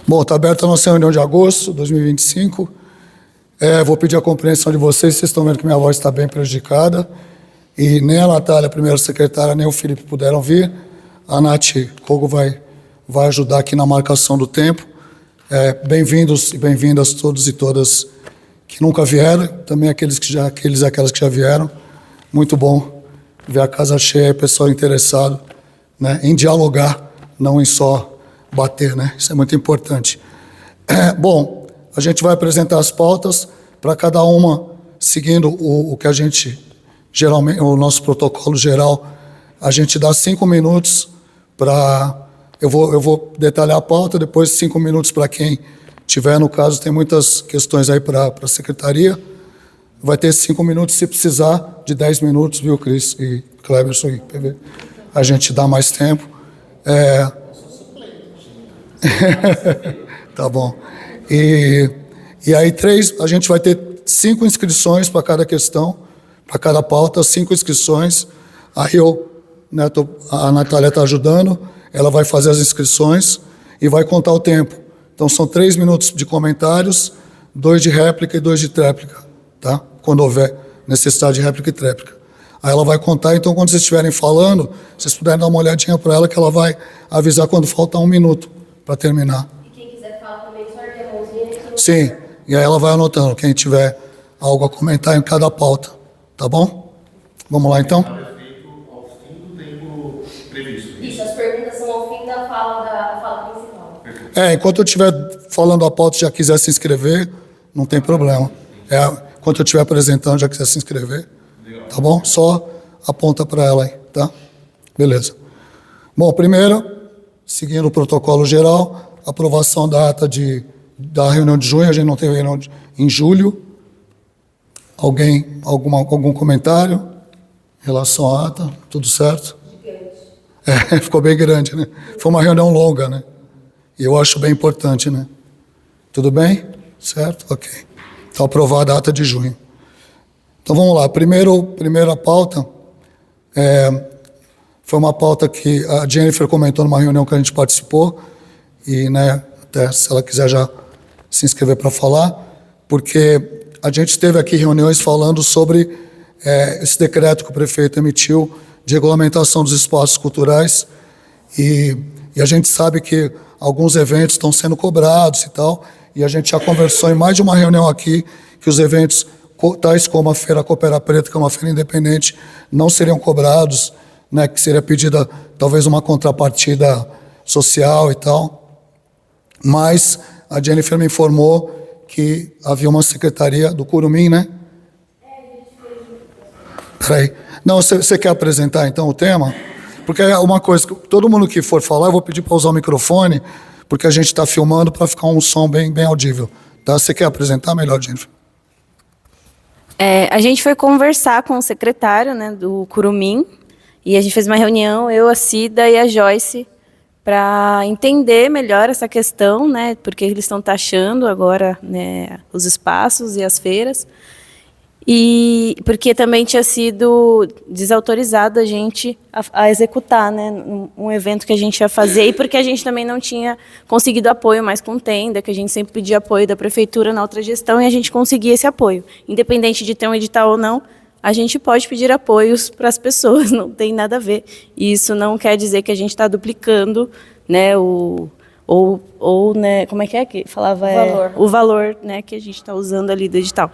Bom, está aberta a nossa reunião de agosto de 2025. Vou pedir a compreensão de vocês estão vendo que minha voz está bem prejudicada. E nem a Natália, a primeira secretária, nem o Felipe puderam vir. A Nath Kogo vai ajudar aqui na marcação do tempo. Bem-vindos e bem-vindas todos e todas que nunca vieram, também aqueles e aquelas que já vieram. Muito bom ver a casa cheia, pessoal interessado, né, em dialogar, não em só bater, né? Isso é muito importante. Bom, a gente vai apresentar as pautas para cada uma, seguindo o que a gente, geralmente, o nosso protocolo geral, a gente dá 5 minutos para... Eu vou detalhar a pauta, depois 5 minutos para quem tiver, no caso, tem muitas questões aí para a secretaria. Vai ter 5 minutos, se precisar, de 10 minutos, viu, Cris e Cleberson e PV? A gente dá mais tempo. Tá bom. E aí a gente vai ter 5 inscrições para cada questão, para cada pauta, 5 inscrições. Aí a Natália está ajudando, ela vai fazer as inscrições e vai contar o tempo. Então são 3 minutos de comentários, 2 de réplica e 2 de tréplica, tá? Quando houver necessidade de réplica e tréplica. Aí ela vai contar, então quando vocês estiverem falando, vocês puderem dar uma olhadinha para ela que ela vai avisar quando faltar 1 minuto para terminar. E quem quiser falar também, só ergue a mãozinha. Sim, e aí ela vai anotando, quem tiver algo a comentar em cada pauta, tá bom? Vamos lá então? Isso, as perguntas são ao fim da fala principal. Enquanto eu estiver falando a pauta e já quiser se inscrever, não tem problema. Enquanto eu estiver apresentando, já quiser se inscrever, tá bom? Só aponta para ela aí, tá? Beleza. Bom, primeiro, seguindo o protocolo geral, aprovação da ata da reunião de junho, a gente não teve reunião em julho. Algum comentário em relação à ata? Tudo certo? Ficou bem grande, né? Foi uma reunião longa, né? E eu acho bem importante, né? Tudo bem? Certo? Ok. Está aprovada a ata de junho. Então vamos lá. Primeira pauta foi uma pauta que a Jennifer comentou numa reunião que a gente participou e, né, até se ela quiser já se inscrever para falar, porque a gente teve aqui reuniões falando sobre esse decreto que o prefeito emitiu de regulamentação dos espaços culturais e a gente sabe que alguns eventos estão sendo cobrados e tal, e a gente já conversou em mais de uma reunião aqui que os eventos, tais como a Feira Coopera Preta, que é uma feira independente, não seriam cobrados, né, que seria pedida talvez uma contrapartida social e tal, mas a Jennifer me informou que havia uma secretaria do Curumim, né? Peraí. Não, você quer apresentar então o tema? Porque é uma coisa, todo mundo que for falar, eu vou pedir para usar o microfone, porque a gente está filmando para ficar um som bem audível. Tá? Você quer apresentar melhor, Jennifer? A gente foi conversar com o secretário, né, do Curumim, e a gente fez uma reunião, eu, a Cida e a Joyce, para entender melhor essa questão, né, porque eles estão taxando agora, né, os espaços e as feiras, e porque também tinha sido desautorizado a gente a executar, né, um evento que a gente ia fazer, e porque a gente também não tinha conseguido apoio mais com tenda, que a gente sempre pedia apoio da prefeitura na outra gestão, e a gente conseguia esse apoio. Independente de ter um edital ou não, a gente pode pedir apoios para as pessoas, não tem nada a ver. E isso não quer dizer que a gente está duplicando, né, né, como é que falava? O valor, né, que a gente está usando ali do edital.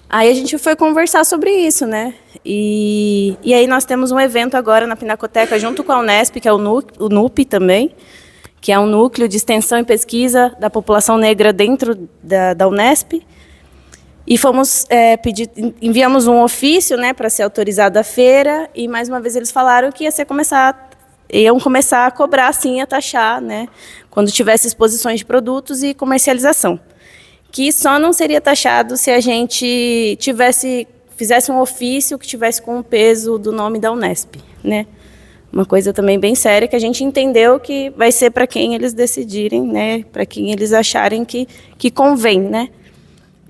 Aí a gente foi conversar sobre isso, né? E aí nós temos um evento agora na Pinacoteca, junto com a Unesp, que é o NUP também, que é um núcleo de extensão e pesquisa da população negra dentro da Unesp. E enviamos um ofício, né, para ser autorizado a feira, e mais uma vez eles falaram que iam começar a cobrar, sim, a taxar, né, quando tivesse exposições de produtos e comercialização. Que só não seria taxado se a gente fizesse um ofício que tivesse com o peso do nome da Unesp, né? Uma coisa também bem séria, que a gente entendeu que vai ser para quem eles decidirem, né? Para quem eles acharem que convém, né?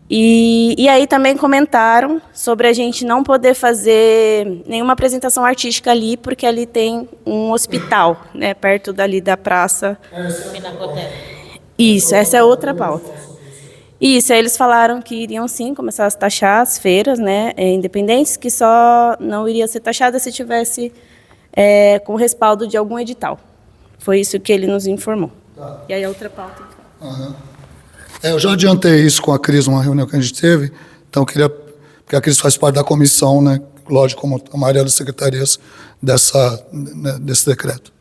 E aí também comentaram sobre a gente não poder fazer nenhuma apresentação artística ali, porque ali tem um hospital, né? Perto dali da praça. Isso, essa é outra pauta. Isso, aí eles falaram que iriam sim começar a taxar as feiras, né, independentes, que só não iria ser taxada se tivesse com respaldo de algum edital. Foi isso que ele nos informou. Tá. E aí a outra pauta. Uhum. Eu já adiantei isso com a Cris, numa reunião que a gente teve, então eu queria, porque a Cris faz parte da comissão, né, lógico, como a maioria das secretarias desse decreto.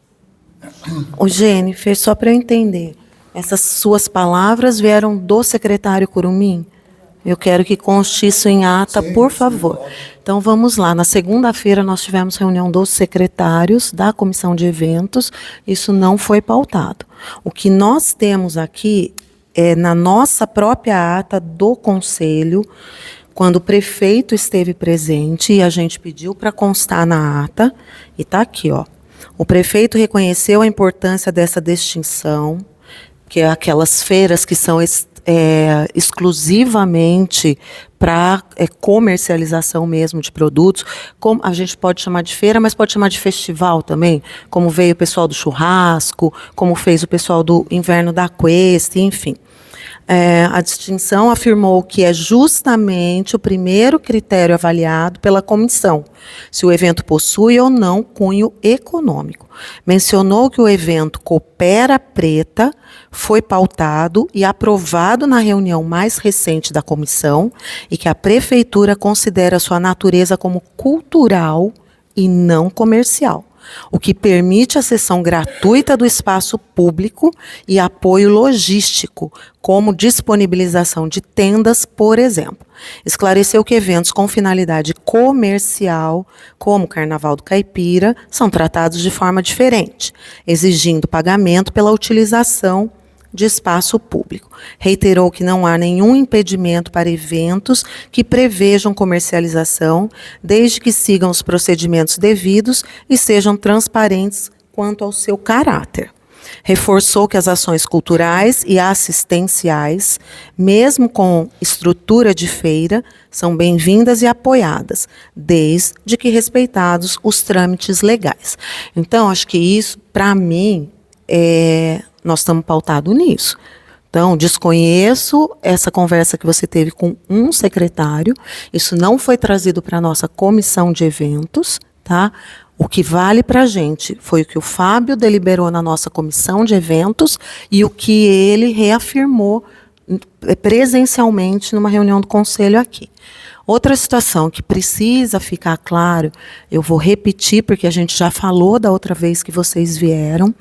Ô, Jennifer, só para eu entender, essas suas palavras vieram do secretário Curumim? Eu quero que conste isso em ata, sim, por favor. Sim. Então, vamos lá. Na segunda-feira, nós tivemos reunião dos secretários da comissão de eventos. Isso não foi pautado. O que nós temos aqui é na nossa própria ata do conselho, quando o prefeito esteve presente e a gente pediu para constar na ata, e está aqui, ó. O prefeito reconheceu a importância dessa distinção, que é aquelas feiras que são exclusivamente para comercialização mesmo de produtos, como a gente pode chamar de feira, mas pode chamar de festival também, como veio o pessoal do churrasco, como fez o pessoal do Inverno da Quest, enfim. A distinção afirmou que é justamente o primeiro critério avaliado pela comissão, se o evento possui ou não cunho econômico. Mencionou que o evento Coopera Preta foi pautado e aprovado na reunião mais recente da comissão e que a prefeitura considera sua natureza como cultural e não comercial, o que permite a cessão gratuita do espaço público e apoio logístico, como disponibilização de tendas, por exemplo. Esclareceu que eventos com finalidade comercial, como o Carnaval do Caipira, são tratados de forma diferente, exigindo pagamento pela utilização de espaço público. Reiterou que não há nenhum impedimento para eventos que prevejam comercialização, desde que sigam os procedimentos devidos e sejam transparentes quanto ao seu caráter. Reforçou que as ações culturais e assistenciais, mesmo com estrutura de feira, são bem-vindas e apoiadas, desde que respeitados os trâmites legais. Então, acho que isso, para mim, nós estamos pautados nisso. Então, desconheço essa conversa que você teve com um secretário, isso não foi trazido para a nossa comissão de eventos, tá? O que vale para a gente foi o que o Fábio deliberou na nossa comissão de eventos e o que ele reafirmou presencialmente numa reunião do conselho aqui. Outra situação que precisa ficar claro, eu vou repetir porque a gente já falou da outra vez que vocês vieram,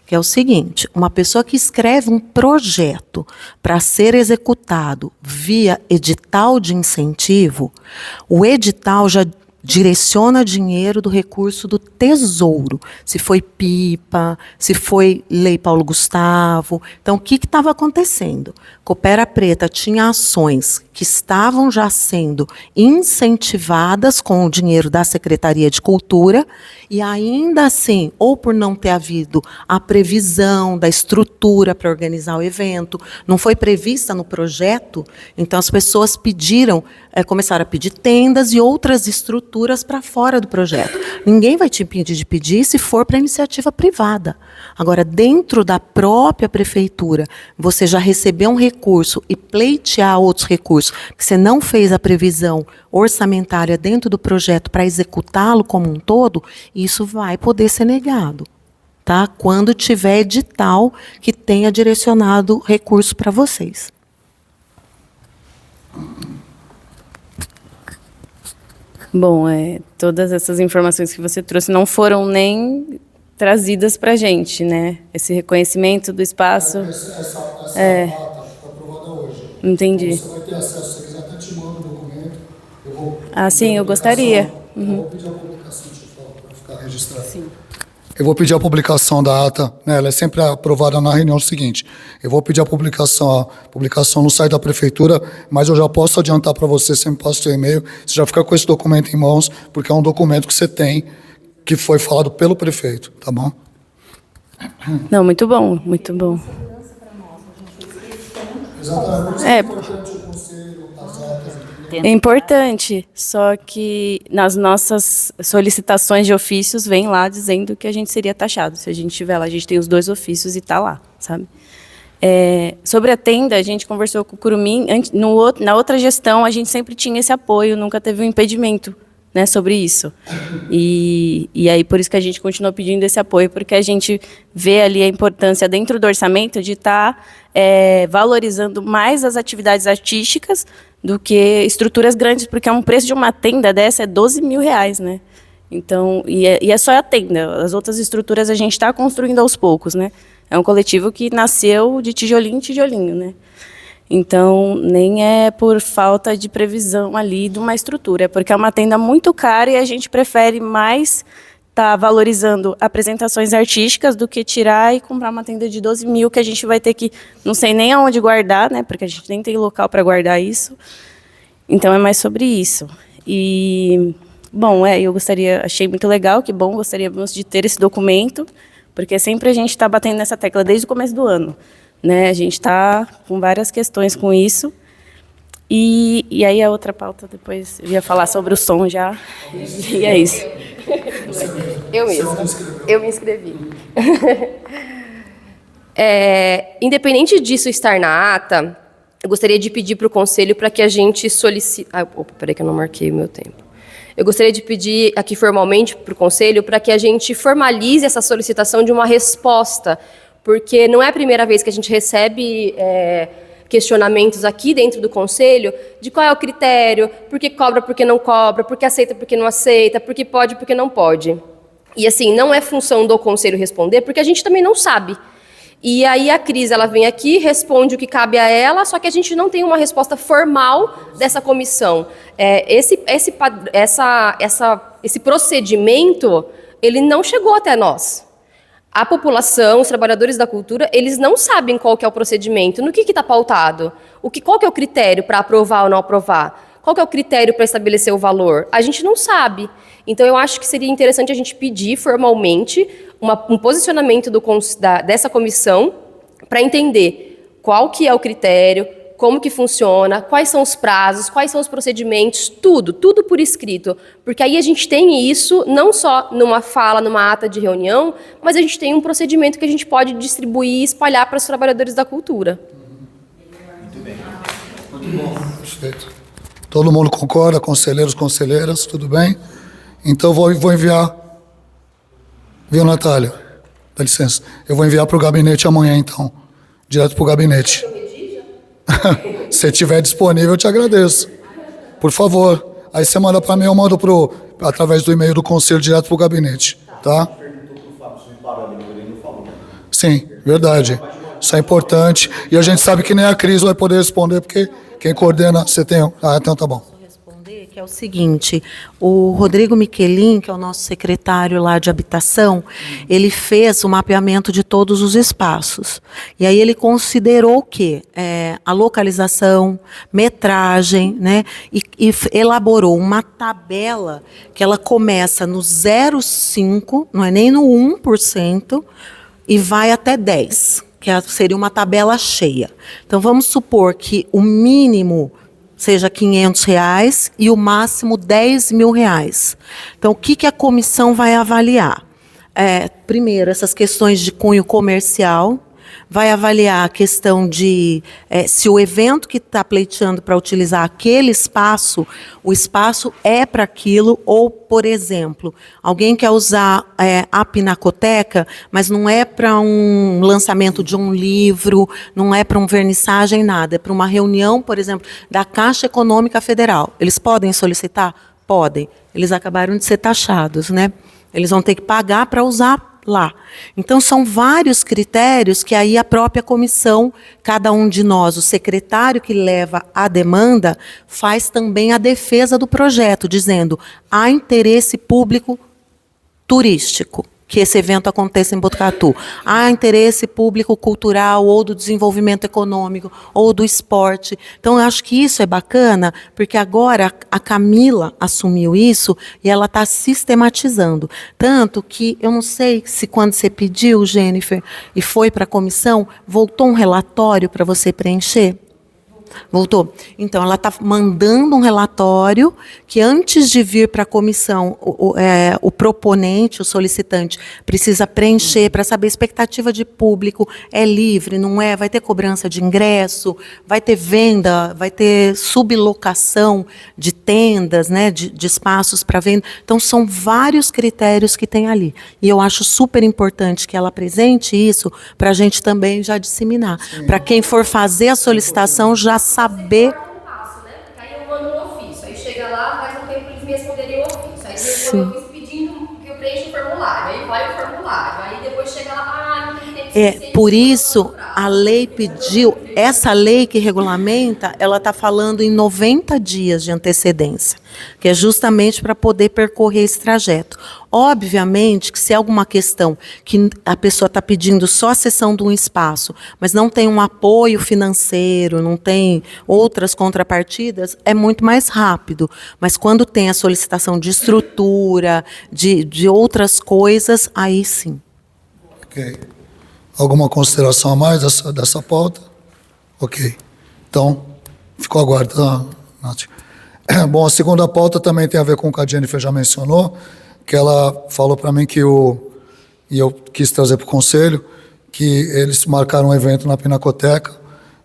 que é o seguinte: uma pessoa que escreve um projeto para ser executado via edital de incentivo, o edital já direciona dinheiro do recurso do Tesouro, se foi PIPA, se foi Lei Paulo Gustavo. Então, o que estava acontecendo? Coopera Preta tinha ações que estavam já sendo incentivadas com o dinheiro da Secretaria de Cultura e ainda assim, ou por não ter havido a previsão da estrutura para organizar o evento, não foi prevista no projeto, então as pessoas pediram, começaram a pedir tendas e outras estruturas para fora do projeto. Ninguém vai te impedir de pedir se for para iniciativa privada. Agora, dentro da própria prefeitura, você já recebeu um recurso e pleitear outros recursos, que você não fez a previsão orçamentária dentro do projeto para executá-lo como um todo, isso vai poder ser negado, tá? Quando tiver edital que tenha direcionado recurso para vocês. Bom, todas essas informações que você trouxe não foram nem trazidas para a gente, né? Esse reconhecimento do espaço. Essa ata foi aprovada hoje. Entendi. Então, você vai ter acesso, se quiser, até te mando o documento. Sim, eu gostaria. Eu vou pedir a publicação, para ficar registrado. Sim. Eu vou pedir a publicação da ata, né? Ela é sempre aprovada na reunião seguinte. Eu vou pedir a publicação no site da prefeitura, mas eu já posso adiantar para você, sempre passo seu e-mail, você já fica com esse documento em mãos, porque é um documento que você tem, que foi falado pelo prefeito, tá bom? Não, muito bom, muito bom. Exatamente. É importante, só que nas nossas solicitações de ofícios vem lá dizendo que a gente seria taxado. Se a gente tiver lá, a gente tem os 2 ofícios e está lá, sabe? Sobre a tenda, a gente conversou com o Curumim, na outra gestão a gente sempre tinha esse apoio, nunca teve um impedimento, né, sobre isso. E aí por isso que a gente continuou pedindo esse apoio, porque a gente vê ali a importância dentro do orçamento de estar valorizando mais as atividades artísticas do que estruturas grandes, porque um preço de uma tenda dessa é R$12 mil, né? Então, e é só a tenda, as outras estruturas a gente está construindo aos poucos, né? É um coletivo que nasceu de tijolinho em tijolinho, né? Então, nem é por falta de previsão ali de uma estrutura, é porque é uma tenda muito cara e a gente prefere mais estar valorizando apresentações artísticas do que tirar e comprar uma tenda de 12 mil que a gente vai ter que, não sei nem aonde guardar, né? Porque a gente nem tem local para guardar isso. Então, é mais sobre isso. E, bom, eu achei muito legal, que bom, gostaríamos de ter esse documento, porque sempre a gente está batendo nessa tecla desde o começo do ano. Né? A gente está com várias questões com isso. E aí a outra pauta, depois eu ia falar sobre o som já. E é isso. Eu mesma. Eu me inscrevi. Independente disso estar na ata, eu gostaria de pedir para o Conselho para que a gente solicite... peraí que eu não marquei o meu tempo. Eu gostaria de pedir aqui formalmente para o Conselho para que a gente formalize essa solicitação de uma resposta, porque não é a primeira vez que a gente recebe questionamentos aqui dentro do Conselho de qual é o critério, por que cobra, por que não cobra, por que aceita, por que não aceita, por que pode, por que não pode. E assim, não é função do Conselho responder, porque a gente também não sabe. E aí a Cris, ela vem aqui, responde o que cabe a ela, só que a gente não tem uma resposta formal dessa comissão. Esse procedimento, ele não chegou até nós. A população, os trabalhadores da cultura, eles não sabem qual que é o procedimento, no que está pautado, qual que é o critério para aprovar ou não aprovar, qual que é o critério para estabelecer o valor. A gente não sabe. Então, eu acho que seria interessante a gente pedir formalmente um posicionamento dessa comissão para entender qual que é o critério, como que funciona, quais são os prazos, quais são os procedimentos, tudo por escrito. Porque aí a gente tem isso não só numa fala, numa ata de reunião, mas a gente tem um procedimento que a gente pode distribuir e espalhar para os trabalhadores da cultura. Muito bem. Muito bom. Perfeito. Todo mundo concorda, conselheiros, conselheiras, tudo bem? Então vou enviar... Viu, Natália? Dá licença. Eu vou enviar para o gabinete amanhã, então. Direto para o gabinete. Se estiver disponível, eu te agradeço. Por favor. Aí você manda para mim, eu mando através do e-mail do conselho direto para o gabinete. Tá? Sim, verdade. Isso é importante. E a gente sabe que nem a Cris vai poder responder, porque quem coordena, você tem... então tá bom. Que é o seguinte, o Rodrigo Miquelin, que é o nosso secretário lá de habitação, ele fez o mapeamento de todos os espaços. E aí ele considerou o quê? A localização, metragem, né? E elaborou uma tabela que ela começa no 0,5, não é nem no 1%, e vai até 10%, que seria uma tabela cheia. Então vamos supor que o mínimo seja R$500 e o máximo R$10.000. Então, o que a comissão vai avaliar? Primeiro, essas questões de cunho comercial, vai avaliar a questão de se o evento que está pleiteando para utilizar aquele espaço, o espaço é para aquilo, ou, por exemplo, alguém quer usar a Pinacoteca, mas não é para um lançamento de um livro, não é para uma vernissagem, nada, é para uma reunião, por exemplo, da Caixa Econômica Federal. Eles podem solicitar? Podem. Eles acabaram de ser taxados, né? Eles vão ter que pagar para usar lá. Então, são vários critérios que aí a própria comissão, cada um de nós, o secretário que leva a demanda, faz também a defesa do projeto, dizendo: há interesse público turístico que esse evento aconteça em Botucatu. Há interesse público cultural, ou do desenvolvimento econômico, ou do esporte. Então, eu acho que isso é bacana, porque agora a Camila assumiu isso e ela está sistematizando. Tanto que, eu não sei se quando você pediu, Jennifer, e foi para a comissão, voltou um relatório para você preencher? Voltou? Então, ela está mandando um relatório que, antes de vir para a comissão, o proponente, o solicitante, precisa preencher para saber a expectativa de público, é livre, não é? Vai ter cobrança de ingresso, vai ter venda, vai ter sublocação de tendas, né, de espaços para venda. Então, são vários critérios que tem ali. E eu acho super importante que ela apresente isso para a gente também já disseminar. Para quem for fazer a solicitação, já saber. Passo, né? Porque aí eu mando um ofício, aí chega lá, faz um tempo que eles me responderem o ofício. Aí Sim. eu ofício pedindo que eu preencha o formulário, aí vai o formulário, aí depois chega lá, não tem tempo suficiente. Por isso, a lei pediu, essa lei que regulamenta, ela está falando em 90 dias de antecedência, que é justamente para poder percorrer esse trajeto. Obviamente que se é alguma questão que a pessoa está pedindo só a cessão de um espaço, mas não tem um apoio financeiro, não tem outras contrapartidas, é muito mais rápido. Mas quando tem a solicitação de estrutura, de outras coisas, aí sim. Ok. Alguma consideração a mais dessa pauta? Ok. Então, ficou aguardando, Nath. Bom, a segunda pauta também tem a ver com o que a Jennifer já mencionou, que ela falou para mim e eu quis trazer para o conselho, que eles marcaram um evento na Pinacoteca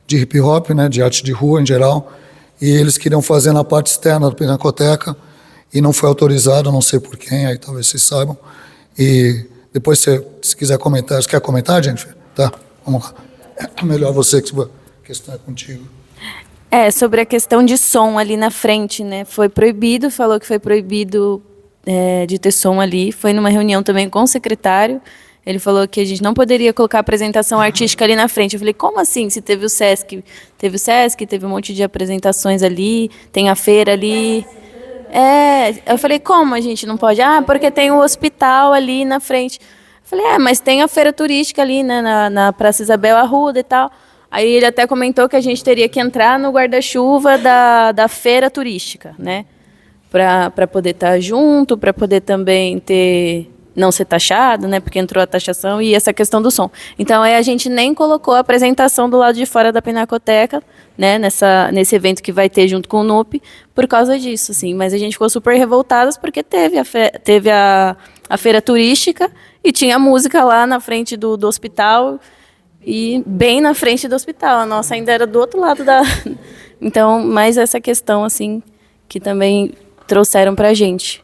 de hip hop, né, de arte de rua em geral, e eles queriam fazer na parte externa da Pinacoteca e não foi autorizado, não sei por quem, aí talvez vocês saibam. E depois, se quiser comentar, você quer comentar, Jennifer? Tá, vamos lá. É melhor você, que a questão é contigo. Sobre a questão de som ali na frente, né? Foi proibido, falou que foi proibido de ter som ali. Foi numa reunião também com o secretário. Ele falou que a gente não poderia colocar apresentação artística ali na frente. Eu falei, como assim? Se teve o Sesc? Teve o Sesc, teve um monte de apresentações ali, tem a feira ali. Eu falei, como a gente não pode? Porque tem o hospital ali na frente. Eu falei, mas tem a feira turística ali, né, na Praça Isabel Arruda e tal. Aí ele até comentou que a gente teria que entrar no guarda-chuva da feira turística, né? Para poder estar junto, para poder também não ser taxado, né? Porque entrou a taxação e essa questão do som. Então, aí a gente nem colocou a apresentação do lado de fora da Pinacoteca, né? Nesse evento que vai ter junto com o NUP, por causa disso, assim. Mas a gente ficou super revoltadas porque teve a feira turística e tinha música lá na frente do hospital e bem na frente do hospital. A nossa ainda era do outro lado da... Então, mais essa questão, assim, que também trouxeram para a gente.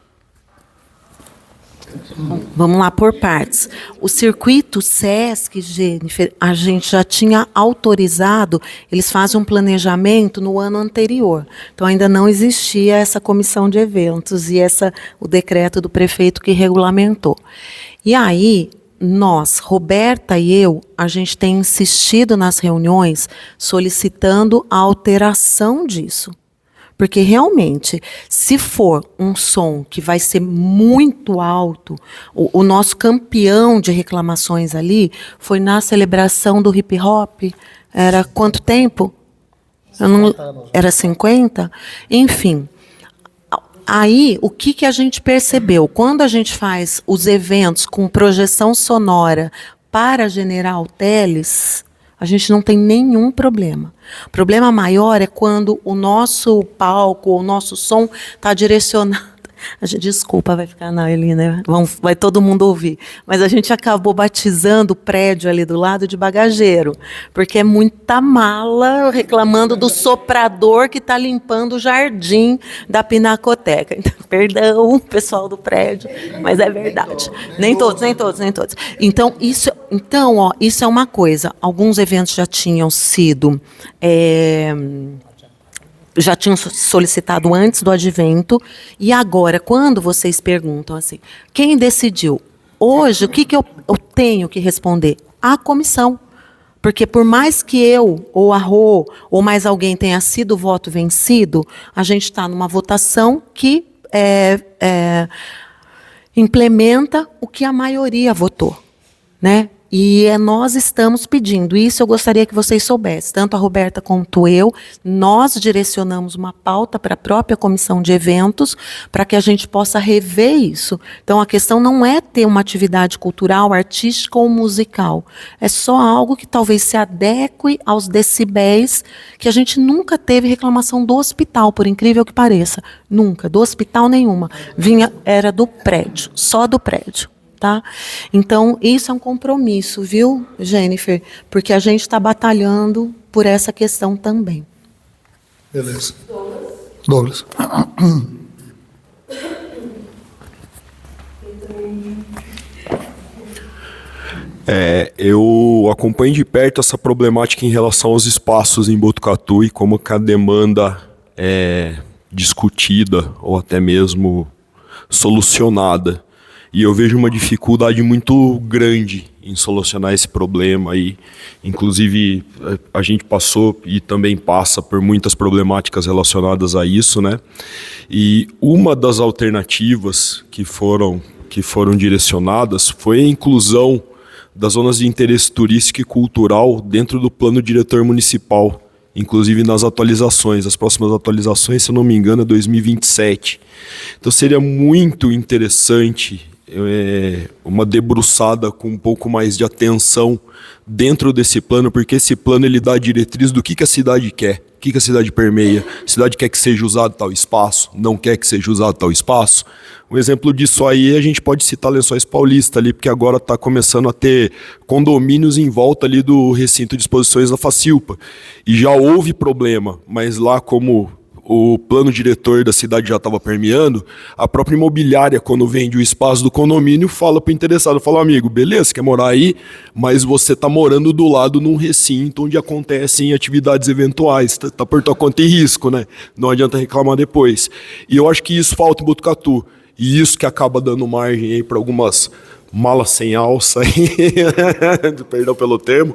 Vamos lá por partes. O circuito Sesc, Jennifer, a gente já tinha autorizado, eles fazem um planejamento no ano anterior. Então ainda não existia essa comissão de eventos e o decreto do prefeito que regulamentou. E aí, nós, Roberta e eu, a gente tem insistido nas reuniões solicitando a alteração disso. Porque realmente, se for um som que vai ser muito alto, o nosso campeão de reclamações ali foi na celebração do hip hop. Era quanto tempo? Era 50? Enfim. Aí, o que a gente percebeu? Quando a gente faz os eventos com projeção sonora para a General Teles, a gente não tem nenhum problema. O problema maior é quando o nosso palco, o nosso som está direcionado. Desculpa, vai ficar na ali, né? Vai todo mundo ouvir. Mas a gente acabou batizando o prédio ali do lado de bagageiro, porque é muita mala reclamando do soprador que está limpando o jardim da Pinacoteca. Então, perdão, pessoal do prédio, mas é verdade. Nem todos. Então, isso é uma coisa. Alguns eventos já tinham sido... já tinham solicitado antes do advento, e agora, quando vocês perguntam assim, quem decidiu? Hoje, o que eu tenho que responder? A comissão. Porque por mais que eu, ou a Rô, ou mais alguém tenha sido o voto vencido, a gente está numa votação que implementa o que a maioria votou, né? E nós estamos pedindo, isso eu gostaria que vocês soubessem, tanto a Roberta quanto eu, nós direcionamos uma pauta para a própria comissão de eventos, para que a gente possa rever isso. Então a questão não é ter uma atividade cultural, artística ou musical, é só algo que talvez se adeque aos decibéis, que a gente nunca teve reclamação do hospital, por incrível que pareça, nunca, do hospital nenhuma, era do prédio, só do prédio. Tá? Então, isso é um compromisso, viu, Jennifer? Porque a gente está batalhando por essa questão também. Beleza. Douglas. Eu acompanho de perto essa problemática em relação aos espaços em Botucatu e como que a demanda é discutida ou até mesmo solucionada. E eu vejo uma dificuldade muito grande em solucionar esse problema aí. Inclusive, a gente passou e também passa por muitas problemáticas relacionadas a isso, né? E uma das alternativas que foram direcionadas foi a inclusão das zonas de interesse turístico e cultural dentro do plano diretor municipal, inclusive nas atualizações. As próximas atualizações, se eu não me engano, é 2027. Então seria muito interessante uma debruçada com um pouco mais de atenção dentro desse plano, porque esse plano ele dá a diretriz do que a cidade quer, o que a cidade permeia. A cidade quer que seja usado tal espaço, não quer que seja usado tal espaço. Um exemplo disso aí, a gente pode citar Lençóis Paulista ali, porque agora está começando a ter condomínios em volta ali do recinto de exposições da Facilpa. E já houve problema, mas lá como o plano diretor da cidade já estava permeando, a própria imobiliária, quando vende o espaço do condomínio, fala para o interessado, fala, amigo, beleza, quer morar aí, mas você está morando do lado num recinto onde acontecem atividades eventuais, tá por tua conta e risco, né? Não adianta reclamar depois. E eu acho que isso falta em Botucatu, e isso que acaba dando margem aí para algumas malas sem alça, perdão pelo termo,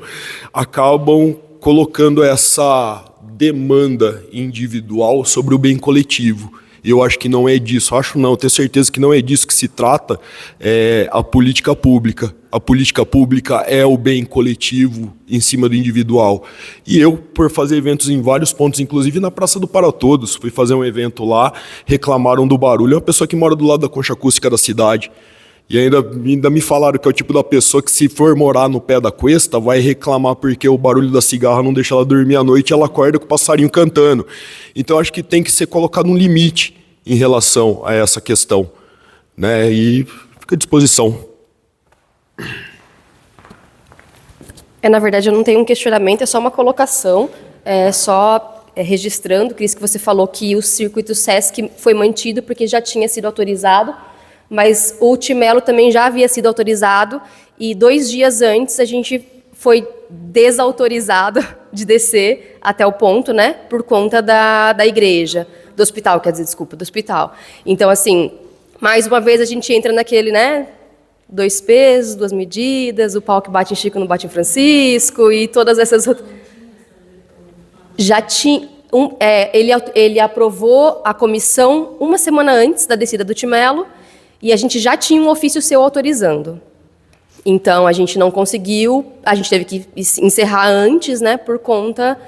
acabam colocando essa demanda individual sobre o bem coletivo. Eu acho que não é disso, tenho certeza que não é disso que se trata a política pública. A política pública é o bem coletivo em cima do individual. E eu, por fazer eventos em vários pontos, inclusive na Praça do Para Todos, fui fazer um evento lá, reclamaram do barulho. É uma pessoa que mora do lado da concha acústica da cidade. E ainda me falaram que é o tipo da pessoa que, se for morar no pé da cuesta, vai reclamar porque o barulho da cigarra não deixa ela dormir à noite e ela acorda com o passarinho cantando. Então, acho que tem que ser colocado um limite em relação a essa questão, né? E fica à disposição. Na verdade, eu não tenho um questionamento, é só uma colocação, registrando, Cris, que você falou que o circuito SESC foi mantido porque já tinha sido autorizado, mas o Timelo também já havia sido autorizado e 2 dias antes a gente foi desautorizado de descer até o ponto, né, por conta da igreja, do hospital, do hospital. Então, assim, mais uma vez a gente entra naquele, né, 2 pesos, 2 medidas, o pau que bate em Chico não bate em Francisco e todas essas outras. Já tinha... ele aprovou a comissão 1 semana antes da descida do Timelo, e a gente já tinha um ofício seu autorizando. Então, a gente não conseguiu, a gente teve que encerrar antes, né, por conta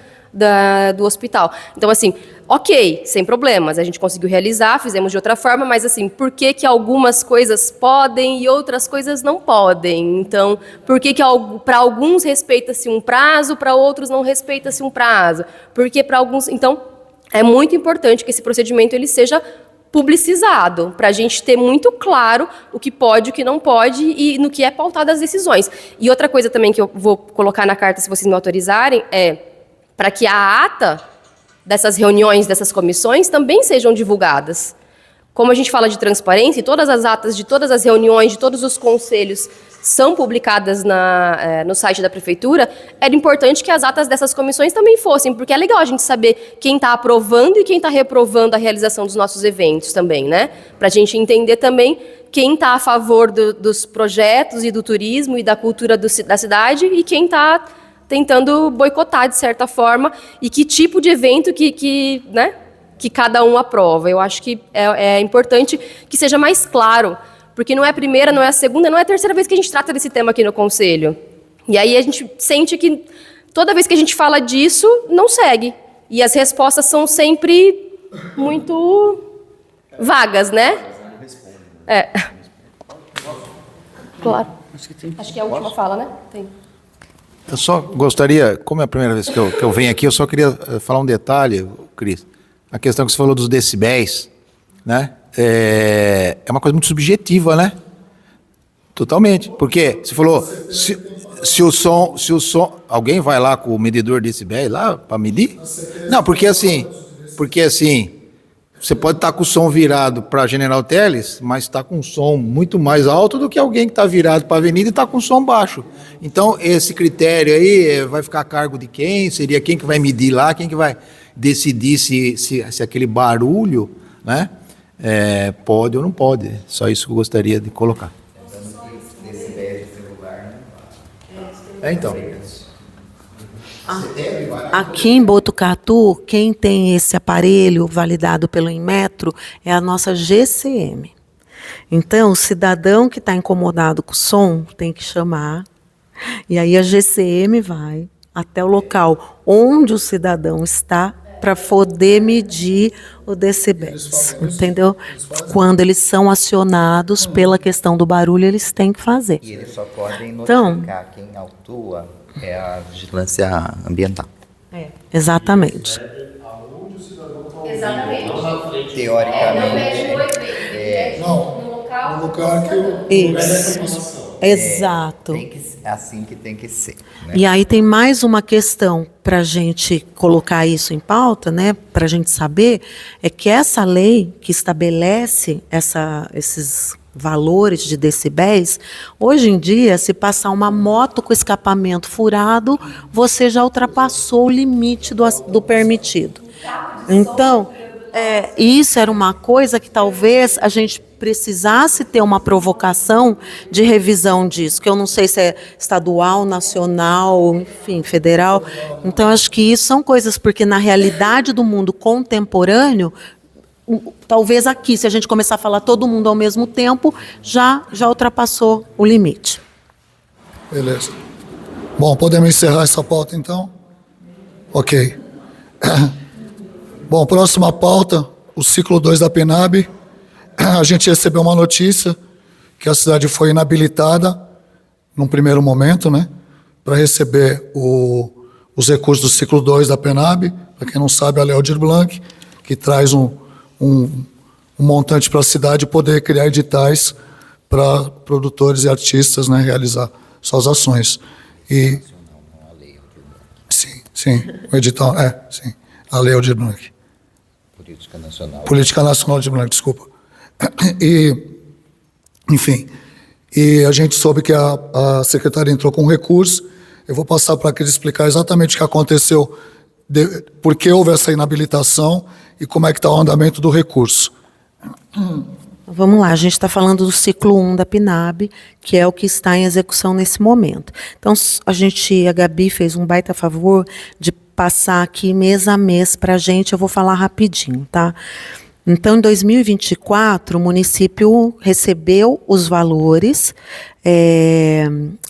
do hospital. Então, assim, ok, sem problemas, a gente conseguiu realizar, fizemos de outra forma, mas, assim, por que algumas coisas podem e outras coisas não podem? Então, por que para alguns respeita-se um prazo, para outros não respeita-se um prazo? Porque para alguns... Então, é muito importante que esse procedimento ele seja publicizado, para a gente ter muito claro o que pode, o que não pode e no que é pautado as decisões. E outra coisa também que eu vou colocar na carta, se vocês me autorizarem, é para que a ata dessas reuniões, dessas comissões, também sejam divulgadas. Como a gente fala de transparência, todas as atas de todas as reuniões, de todos os conselhos são publicadas no site da Prefeitura, era importante que as atas dessas comissões também fossem, porque é legal a gente saber quem está aprovando e quem está reprovando a realização dos nossos eventos também, né? Para a gente entender também quem está a favor dos projetos e do turismo e da cultura da cidade e quem está tentando boicotar, de certa forma, e que tipo de evento que cada um aprova. Eu acho que é importante que seja mais claro, porque não é a primeira, não é a segunda, não é a terceira vez que a gente trata desse tema aqui no Conselho. E aí a gente sente que toda vez que a gente fala disso, não segue. E as respostas são sempre muito vagas, né? É. Claro. Acho que é a última fala, né? Tem. Eu só gostaria, como é a primeira vez que eu venho aqui, eu só queria falar um detalhe, Cris. A questão que você falou dos decibéis, né? É uma coisa muito subjetiva, né? Totalmente. Porque você falou, se o som, alguém vai lá com o medidor de decibéis lá para medir? Não, porque assim, você pode estar com o som virado para General Teles, mas está com um som muito mais alto do que alguém que está virado para a Avenida e está com som baixo. Então, esse critério aí vai ficar a cargo de quem? Seria quem que vai medir lá? Quem que vai decidir se aquele barulho, né, pode ou não pode? Só isso que eu gostaria de colocar. Então. Aqui em Botucatu, quem tem esse aparelho validado pelo Inmetro é a nossa GCM. Então, o cidadão que está incomodado com o som tem que chamar, e aí a GCM vai até o local onde o cidadão está para poder medir o decibéis, entendeu? Quando eles são acionados pela questão do barulho, eles têm que fazer. E eles só podem notificar quem autua a vigilância ambiental. Exatamente. Teoricamente, No lugar que Isso. Exato. é assim que tem que ser. Né? E aí tem mais uma questão para a gente colocar isso em pauta, né? Para a gente saber, é que essa lei que estabelece esses valores de decibéis, hoje em dia, se passar uma moto com escapamento furado, você já ultrapassou o limite do permitido. Então, isso era uma coisa que talvez a gente precisasse ter uma provocação de revisão disso, que eu não sei se é estadual, nacional, enfim, federal. Então, acho que isso são coisas, porque na realidade do mundo contemporâneo, talvez aqui, se a gente começar a falar todo mundo ao mesmo tempo, já ultrapassou o limite. Beleza. Bom, podemos encerrar essa pauta, então? Ok. Bom, próxima pauta, o ciclo 2 da PNAB. A gente recebeu uma notícia que a cidade foi inabilitada, num primeiro momento, né, para receber os recursos do ciclo 2 da PNAB. Para quem não sabe, a Lei Aldir Blanc, que traz um montante para a cidade poder criar editais para produtores e artistas, né, realizar suas ações. E sim, o edital, sim, a Lei Aldir Blanc. Política Nacional de Blanc, desculpa. E, enfim, a gente soube que a secretaria entrou com um recurso. Eu vou passar para ele explicar exatamente o que aconteceu, por que houve essa inabilitação e como é que está o andamento do recurso. Vamos lá, a gente está falando do ciclo 1 da PNAB, que é o que está em execução nesse momento. Então, a Gabi fez um baita favor de passar aqui mês a mês para a gente, eu vou falar rapidinho, tá? Então, em 2024, o município recebeu os valores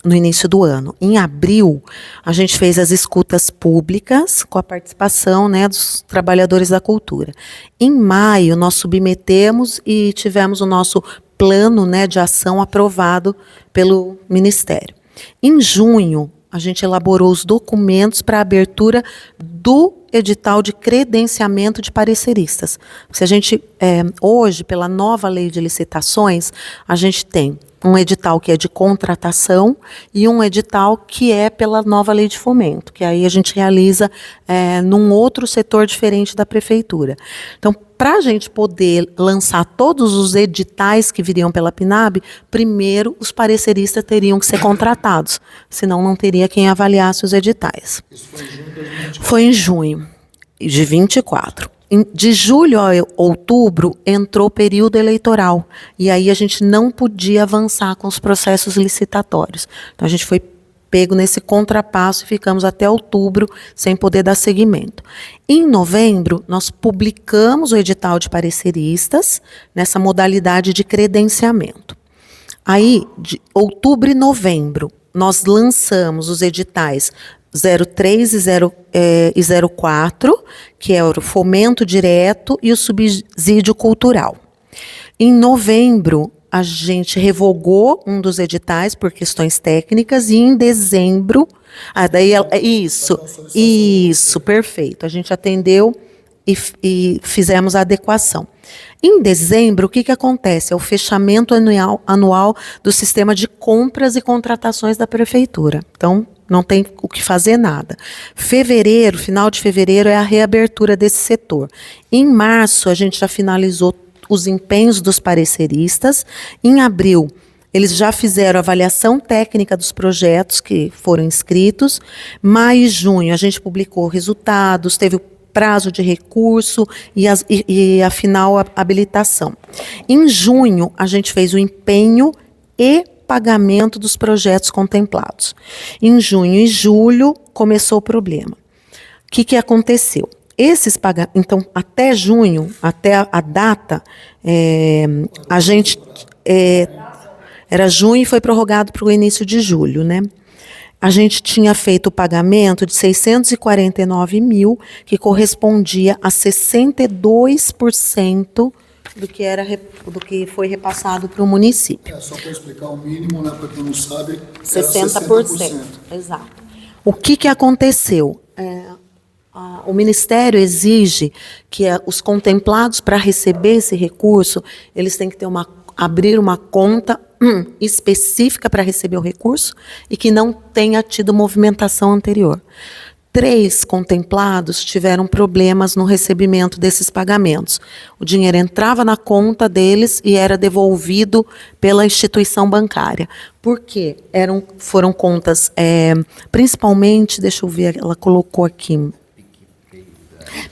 no início do ano. Em abril, a gente fez as escutas públicas com a participação, né, dos trabalhadores da cultura. Em maio, nós submetemos e tivemos o nosso plano, né, de ação aprovado pelo Ministério. Em junho, a gente elaborou os documentos para a abertura do edital de credenciamento de pareceristas. Se a gente, hoje, pela nova lei de licitações, a gente tem um edital que é de contratação e um edital que é pela nova lei de fomento, que aí a gente realiza num outro setor diferente da prefeitura. Então, para a gente poder lançar todos os editais que viriam pela PNAB, primeiro os pareceristas teriam que ser contratados, senão não teria quem avaliasse os editais. Isso foi em junho de 24. De julho a outubro entrou o período eleitoral e aí a gente não podia avançar com os processos licitatórios. Então a gente foi pego nesse contrapasso e ficamos até outubro sem poder dar seguimento. Em novembro, nós publicamos o edital de pareceristas nessa modalidade de credenciamento. Aí, de outubro e novembro, nós lançamos os editais 03 e 04, que é o fomento direto e o subsídio cultural. Em novembro, a gente revogou um dos editais por questões técnicas e em dezembro, isso, perfeito. A gente atendeu e fizemos a adequação. Em dezembro, o que acontece? É o fechamento anual do sistema de compras e contratações da prefeitura. Então, não tem o que fazer nada. Fevereiro, final de fevereiro, é a reabertura desse setor. Em março, a gente já finalizou os empenhos dos pareceristas. Em abril, eles já fizeram a avaliação técnica dos projetos que foram inscritos. Maio e junho, a gente publicou resultados, teve o prazo de recurso e a final habilitação. Em junho, a gente fez o empenho e pagamento dos projetos contemplados. Em junho e julho, começou o problema. O que aconteceu? Esses pagamentos, então, até junho, até a data, a gente era junho e foi prorrogado para o início de julho, né? A gente tinha feito o pagamento de 649 mil, que correspondia a 62% do que foi repassado para o município. Só para explicar o mínimo, né, para quem não sabe, 60%. Exato. O que aconteceu? O Ministério exige que os contemplados, para receber esse recurso, eles têm que abrir uma conta específica para receber o recurso e que não tenha tido movimentação anterior. 3 contemplados tiveram problemas no recebimento desses pagamentos. O dinheiro entrava na conta deles e era devolvido pela instituição bancária. Por quê? Foram contas, principalmente, deixa eu ver, ela colocou aqui,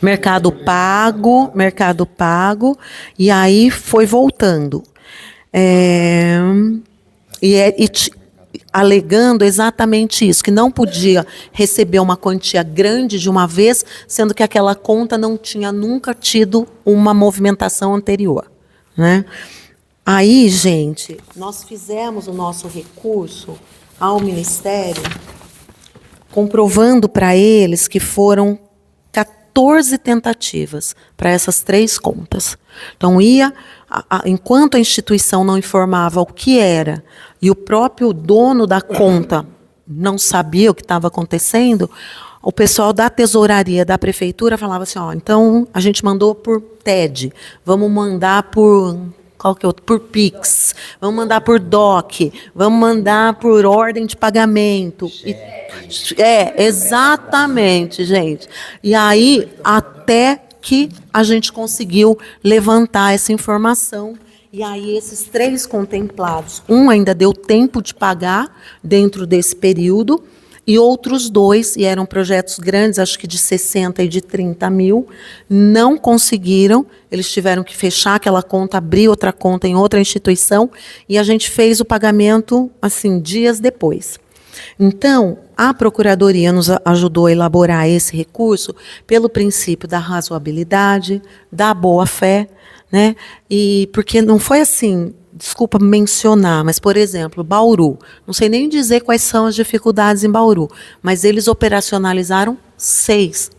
Mercado Pago, e aí foi voltando. Alegando exatamente isso, que não podia receber uma quantia grande de uma vez, sendo que aquela conta não tinha nunca tido uma movimentação anterior, né? Aí, gente, nós fizemos o nosso recurso ao Ministério, comprovando para eles que foram 14 tentativas para essas 3 contas. Então, enquanto a instituição não informava o que era, e o próprio dono da conta não sabia o que estava acontecendo, o pessoal da tesouraria da prefeitura falava assim, então a gente mandou por TED, vamos mandar por... Qual que é outro? Por Pix, vamos mandar por DOC, vamos mandar por ordem de pagamento. Exatamente, gente. E aí, até que a gente conseguiu levantar essa informação. E aí, esses 3 contemplados, um ainda deu tempo de pagar dentro desse período, e outros 2, e eram projetos grandes, acho que de 60 e de 30 mil, não conseguiram, eles tiveram que fechar aquela conta, abrir outra conta em outra instituição, e a gente fez o pagamento, assim, dias depois. Então, a Procuradoria nos ajudou a elaborar esse recurso pelo princípio da razoabilidade, da boa-fé, né? E porque não foi assim... Desculpa mencionar, mas, por exemplo, Bauru, não sei nem dizer quais são as dificuldades em Bauru, mas eles operacionalizaram 6%,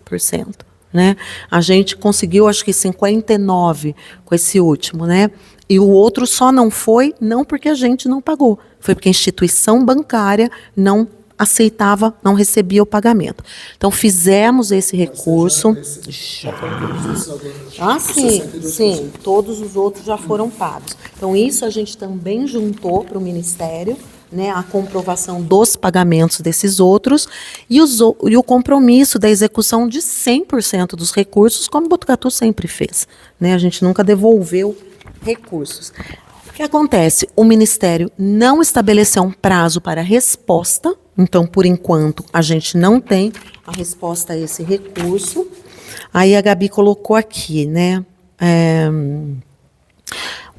né? A gente conseguiu, acho que 59% com esse último, né? E o outro só não foi, não porque a gente não pagou, foi porque a instituição bancária não aceitava, não recebia o pagamento. Então, fizemos esse recurso. Sim, todos os outros já foram pagos. Então, isso a gente também juntou para o Ministério, né, a comprovação dos pagamentos desses outros e o compromisso da execução de 100% dos recursos, como o Botucatu sempre fez, né? A gente nunca devolveu recursos. O que acontece? O Ministério não estabeleceu um prazo para resposta, então, por enquanto, a gente não tem a resposta a esse recurso. Aí a Gabi colocou aqui, né?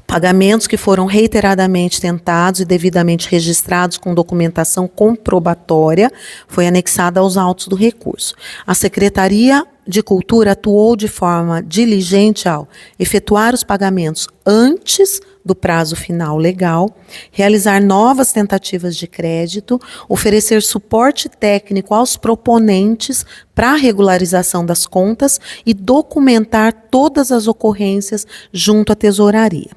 Pagamentos que foram reiteradamente tentados e devidamente registrados com documentação comprobatória foi anexada aos autos do recurso. A Secretaria de Cultura atuou de forma diligente ao efetuar os pagamentos antes do prazo final legal, realizar novas tentativas de crédito, oferecer suporte técnico aos proponentes para a regularização das contas e documentar todas as ocorrências junto à tesouraria.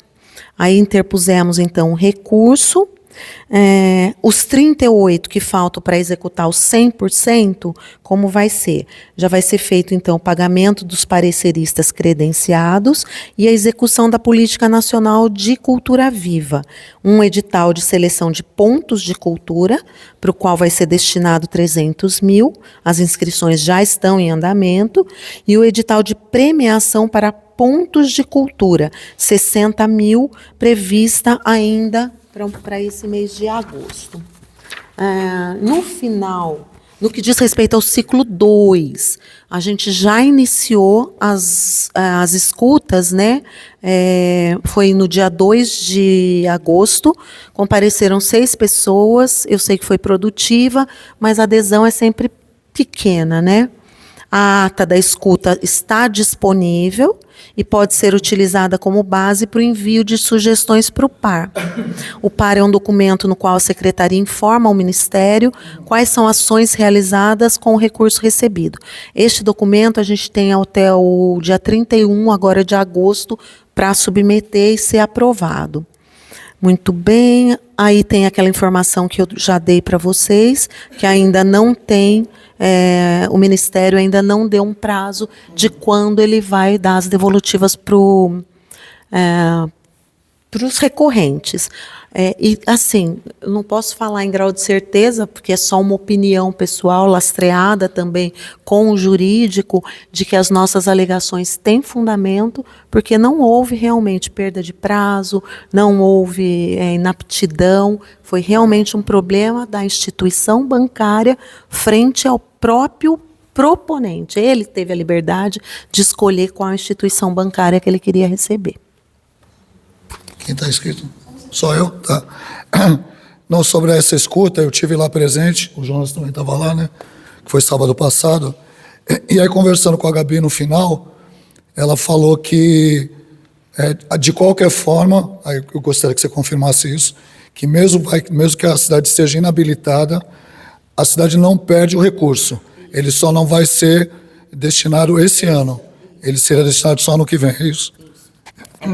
Aí interpusemos, então, um recurso. Os 38 que faltam para executar os 100%, como vai ser? Já vai ser feito, então, o pagamento dos pareceristas credenciados e a execução da Política Nacional de Cultura Viva. Um edital de seleção de pontos de cultura, para o qual vai ser destinado 300 mil, as inscrições já estão em andamento, e o edital de premiação para pontos de cultura, 60 mil, prevista ainda para esse mês de agosto. No final, no que diz respeito ao ciclo 2, a gente já iniciou as escutas, né? Foi no dia 2 de agosto, compareceram 6 pessoas, eu sei que foi produtiva, mas a adesão é sempre pequena, né? A ata da escuta está disponível e pode ser utilizada como base para o envio de sugestões para o par. O par é um documento no qual a Secretaria informa ao Ministério quais são ações realizadas com o recurso recebido. Este documento a gente tem até o dia 31, agora de agosto, para submeter e ser aprovado. Muito bem, aí tem aquela informação que eu já dei para vocês, que ainda não tem, o Ministério ainda não deu um prazo de quando ele vai dar as devolutivas para os recorrentes. E, assim, eu não posso falar em grau de certeza, porque é só uma opinião pessoal, lastreada também com o jurídico, de que as nossas alegações têm fundamento, porque não houve realmente perda de prazo, não houve inaptidão, foi realmente um problema da instituição bancária frente ao próprio proponente. Ele teve a liberdade de escolher qual instituição bancária que ele queria receber. Quem está inscrito? Só eu? Tá. Não, sobre essa escuta, eu tive lá presente, o Jonas também estava lá, né? Que foi sábado passado. E aí, conversando com a Gabi no final, ela falou que, de qualquer forma, aí eu gostaria que você confirmasse isso, que mesmo que a cidade seja inabilitada, a cidade não perde o recurso. Ele só não vai ser destinado esse ano. Ele será destinado só ano que vem, é isso?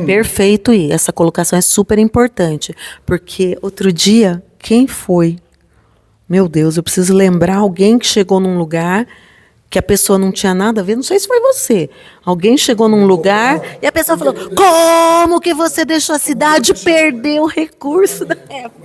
Perfeito, e essa colocação é super importante, porque outro dia, quem foi? Meu Deus, eu preciso lembrar alguém que chegou num lugar que a pessoa não tinha nada a ver, não sei se foi você. Alguém chegou num lugar e a pessoa falou, como que você deixou a cidade perder o recurso?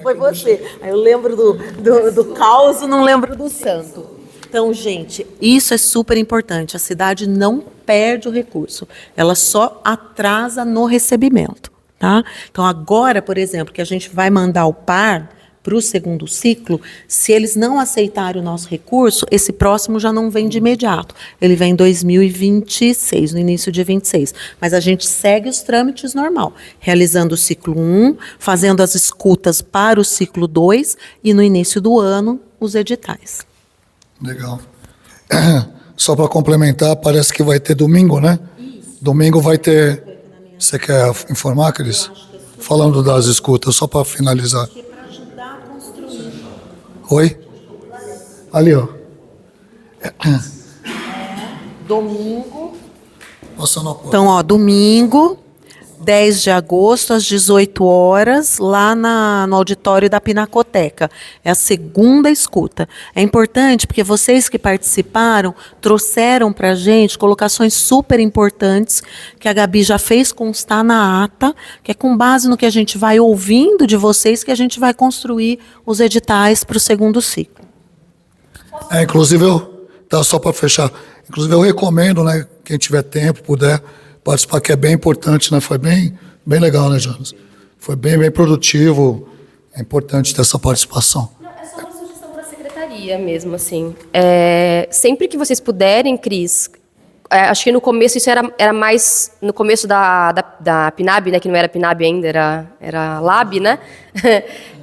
Foi você. Aí eu lembro do caos, não lembro do santo. Então, gente, isso é super importante. A cidade não perde o recurso. Ela só atrasa no recebimento, tá? Então, agora, por exemplo, que a gente vai mandar o par para o segundo ciclo, se eles não aceitarem o nosso recurso, esse próximo já não vem de imediato. Ele vem em 2026, no início de 26. Mas a gente segue os trâmites normal, realizando o ciclo 1, fazendo as escutas para o ciclo 2 e, no início do ano, os editais. Legal. Só para complementar, parece que vai ter domingo, né? Isso. Domingo vai ter... Você quer informar, Cris? Falando das escutas, só para finalizar. Acho que é para ajudar a construir. Oi? Ali, ó. Domingo. Passando a porta. Então, ó, domingo, 10 de agosto, às 18 horas, lá no auditório da Pinacoteca. É a segunda escuta. É importante porque vocês que participaram trouxeram para a gente colocações super importantes que a Gabi já fez constar na ata, que é com base no que a gente vai ouvindo de vocês que a gente vai construir os editais para o segundo ciclo. Inclusive, só para fechar, inclusive eu recomendo, né, quem tiver tempo, puder participar, que é bem importante, né? Foi bem legal, né, Jonas? Foi bem produtivo. É importante ter essa participação. Não, é só uma sugestão para a secretaria mesmo, assim. Sempre que vocês puderem, Cris, acho que no começo isso era mais no começo da PNAB, né? Que não era PNAB ainda, era LAB, né?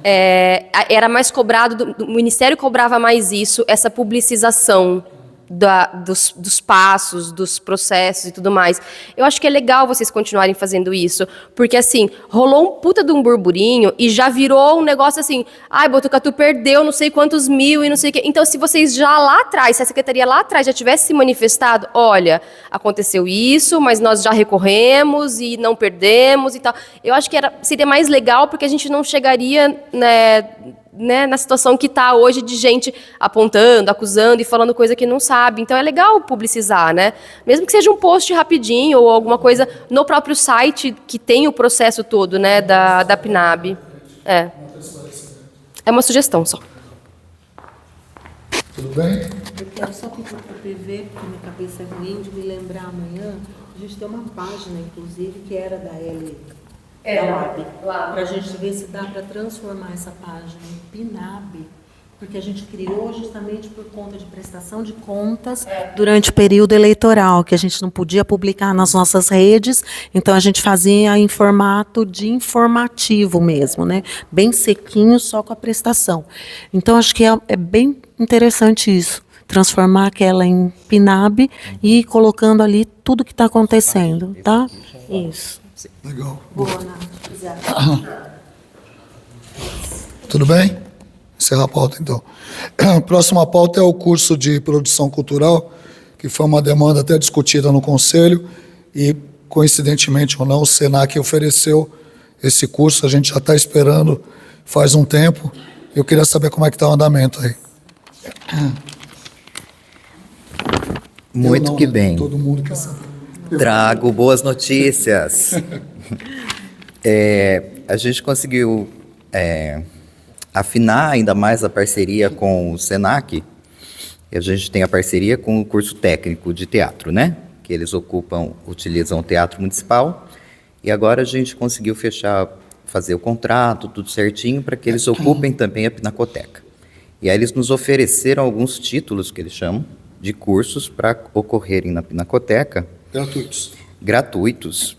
Era mais cobrado, o Ministério cobrava mais isso, essa publicização dos passos, dos processos e tudo mais. Eu acho que é legal vocês continuarem fazendo isso, porque assim, rolou um puta de um burburinho e já virou um negócio assim, ai, Botucatu perdeu não sei quantos mil e não sei o quê. Então, se vocês já lá atrás, se a secretaria lá atrás já tivesse se manifestado, olha, aconteceu isso, mas nós já recorremos e não perdemos e tal. Eu acho que seria mais legal, porque a gente não chegaria, né, na situação que está hoje de gente apontando, acusando e falando coisa que não sabe. Então é legal publicizar, né? Mesmo que seja um post rapidinho ou alguma coisa no próprio site que tem o processo todo, né, da PNAB. É uma sugestão só. Tudo bem? Eu quero só pedir para o PV, porque minha cabeça é ruim, de me lembrar amanhã. A gente tem uma página, inclusive, que era da LAB, para a gente ver se dá para transformar essa página em PNAB, porque a gente criou justamente por conta de prestação de contas Durante o período eleitoral, que a gente não podia publicar nas nossas redes, então a gente fazia em formato de informativo mesmo, né? Bem sequinho, só com a prestação. Então, acho que é bem interessante isso, transformar aquela em PNAB e ir colocando ali tudo que está acontecendo, tá? Isso. Legal. boa, Nath. Tudo bem? Encerrar a pauta, então. A próxima pauta é o curso de produção cultural, que foi uma demanda até discutida no Conselho e, coincidentemente ou não, o Senac ofereceu esse curso. A gente já está esperando faz um tempo. Eu queria saber como é que está o andamento aí. Muito Eu não, que né? bem. Todo mundo quer saber. Trago boas notícias. A gente conseguiu afinar ainda mais a parceria com o Senac. E a gente tem a parceria com o curso técnico de teatro, né? Que eles utilizam o Teatro Municipal. E agora a gente conseguiu fazer o contrato, tudo certinho, para que eles ocupem também a Pinacoteca. E aí eles nos ofereceram alguns títulos, que eles chamam, de cursos para ocorrerem na Pinacoteca. Gratuitos.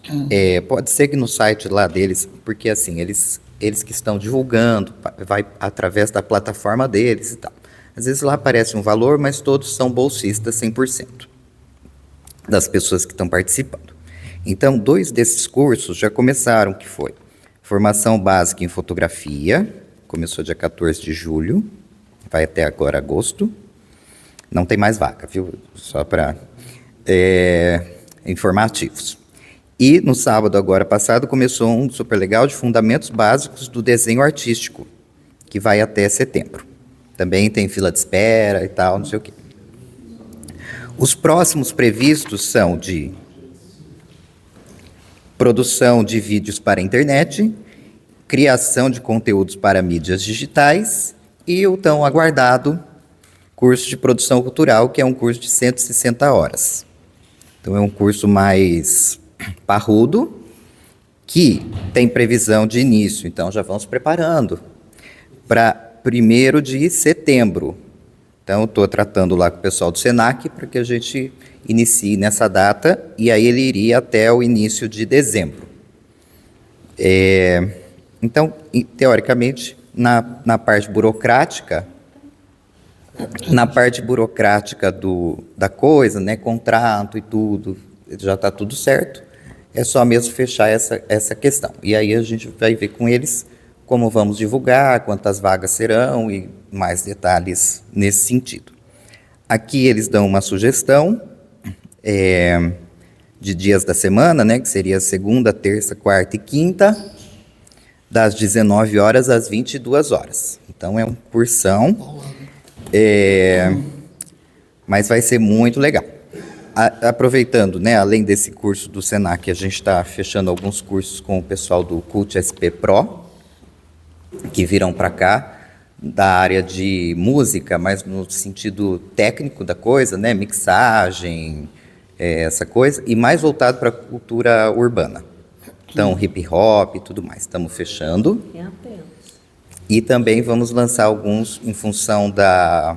Pode ser que no site lá deles, porque assim, eles que estão divulgando, vai através da plataforma deles e tal. Às vezes lá aparece um valor, mas todos são bolsistas 100% das pessoas que estão participando. Então, 2 desses cursos já começaram, que foi formação básica em fotografia, começou dia 14 de julho, vai até agora agosto. Não tem mais vaga, viu? Só para informativos. E no sábado agora passado começou um super legal de fundamentos básicos do desenho artístico, que vai até setembro. Também tem fila de espera e tal, não sei o quê. Os próximos previstos são de produção de vídeos para a internet, criação de conteúdos para mídias digitais e o tão aguardado curso de produção cultural, que é um curso de 160 horas. Então, é um curso mais parrudo, que tem previsão de início. Então, já vamos preparando para 1º de setembro. Então, estou tratando lá com o pessoal do Senac para que a gente inicie nessa data, e aí ele iria até o início de dezembro. Então, teoricamente, na parte burocrática, da coisa, né, contrato e tudo, já está tudo certo. É só mesmo fechar essa questão. E aí a gente vai ver com eles como vamos divulgar, quantas vagas serão e mais detalhes nesse sentido. Aqui eles dão uma sugestão de dias da semana, né, que seria segunda, terça, quarta e quinta, das 19 horas às 22 horas. Então é um cursão, mas vai ser muito legal. Aproveitando, né, além desse curso do Senac, a gente está fechando alguns cursos com o pessoal do Cult SP Pro, que virão para cá, da área de música, mas no sentido técnico da coisa, né, mixagem, essa coisa, e mais voltado para a cultura urbana. Então, hip hop e tudo mais. Estamos fechando. E também vamos lançar alguns em função da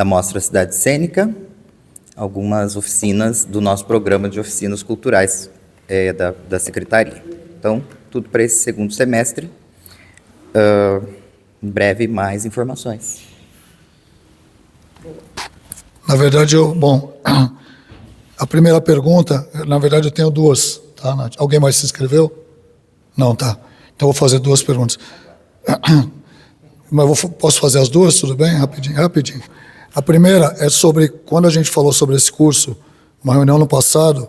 Mostra Cidade Cênica, algumas oficinas do nosso programa de oficinas culturais da Secretaria. Então, tudo para esse segundo semestre. Em breve, mais informações. Na verdade, a primeira pergunta, na verdade eu tenho duas, tá, Nath? Alguém mais se inscreveu? Não, tá. Então eu vou fazer duas perguntas. Mas posso fazer as duas, tudo bem? Rapidinho. A primeira é sobre, quando a gente falou sobre esse curso, uma reunião no passado,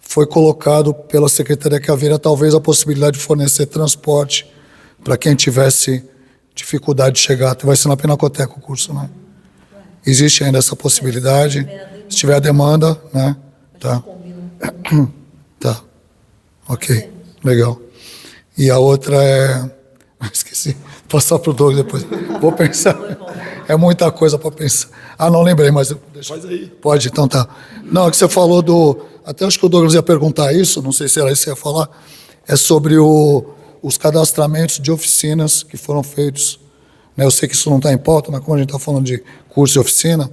foi colocado pela Secretaria que haveria talvez a possibilidade de fornecer transporte para quem tivesse dificuldade de chegar. Vai ser na Pinacoteca o curso, né? Existe ainda essa possibilidade. Se tiver a demanda, né? Tá. Tá. Ok. Legal. E a outra é... Esqueci. Passar para o Douglas depois. Vou pensar. É muita coisa para pensar. Não lembrei, mas... Faz aí. Pode, então tá. Não, é que você falou do... Até acho que o Douglas ia perguntar isso, não sei se era isso que você ia falar. É sobre os cadastramentos de oficinas que foram feitos. Né? Eu sei que isso não está em pauta, mas como a gente está falando de curso e oficina,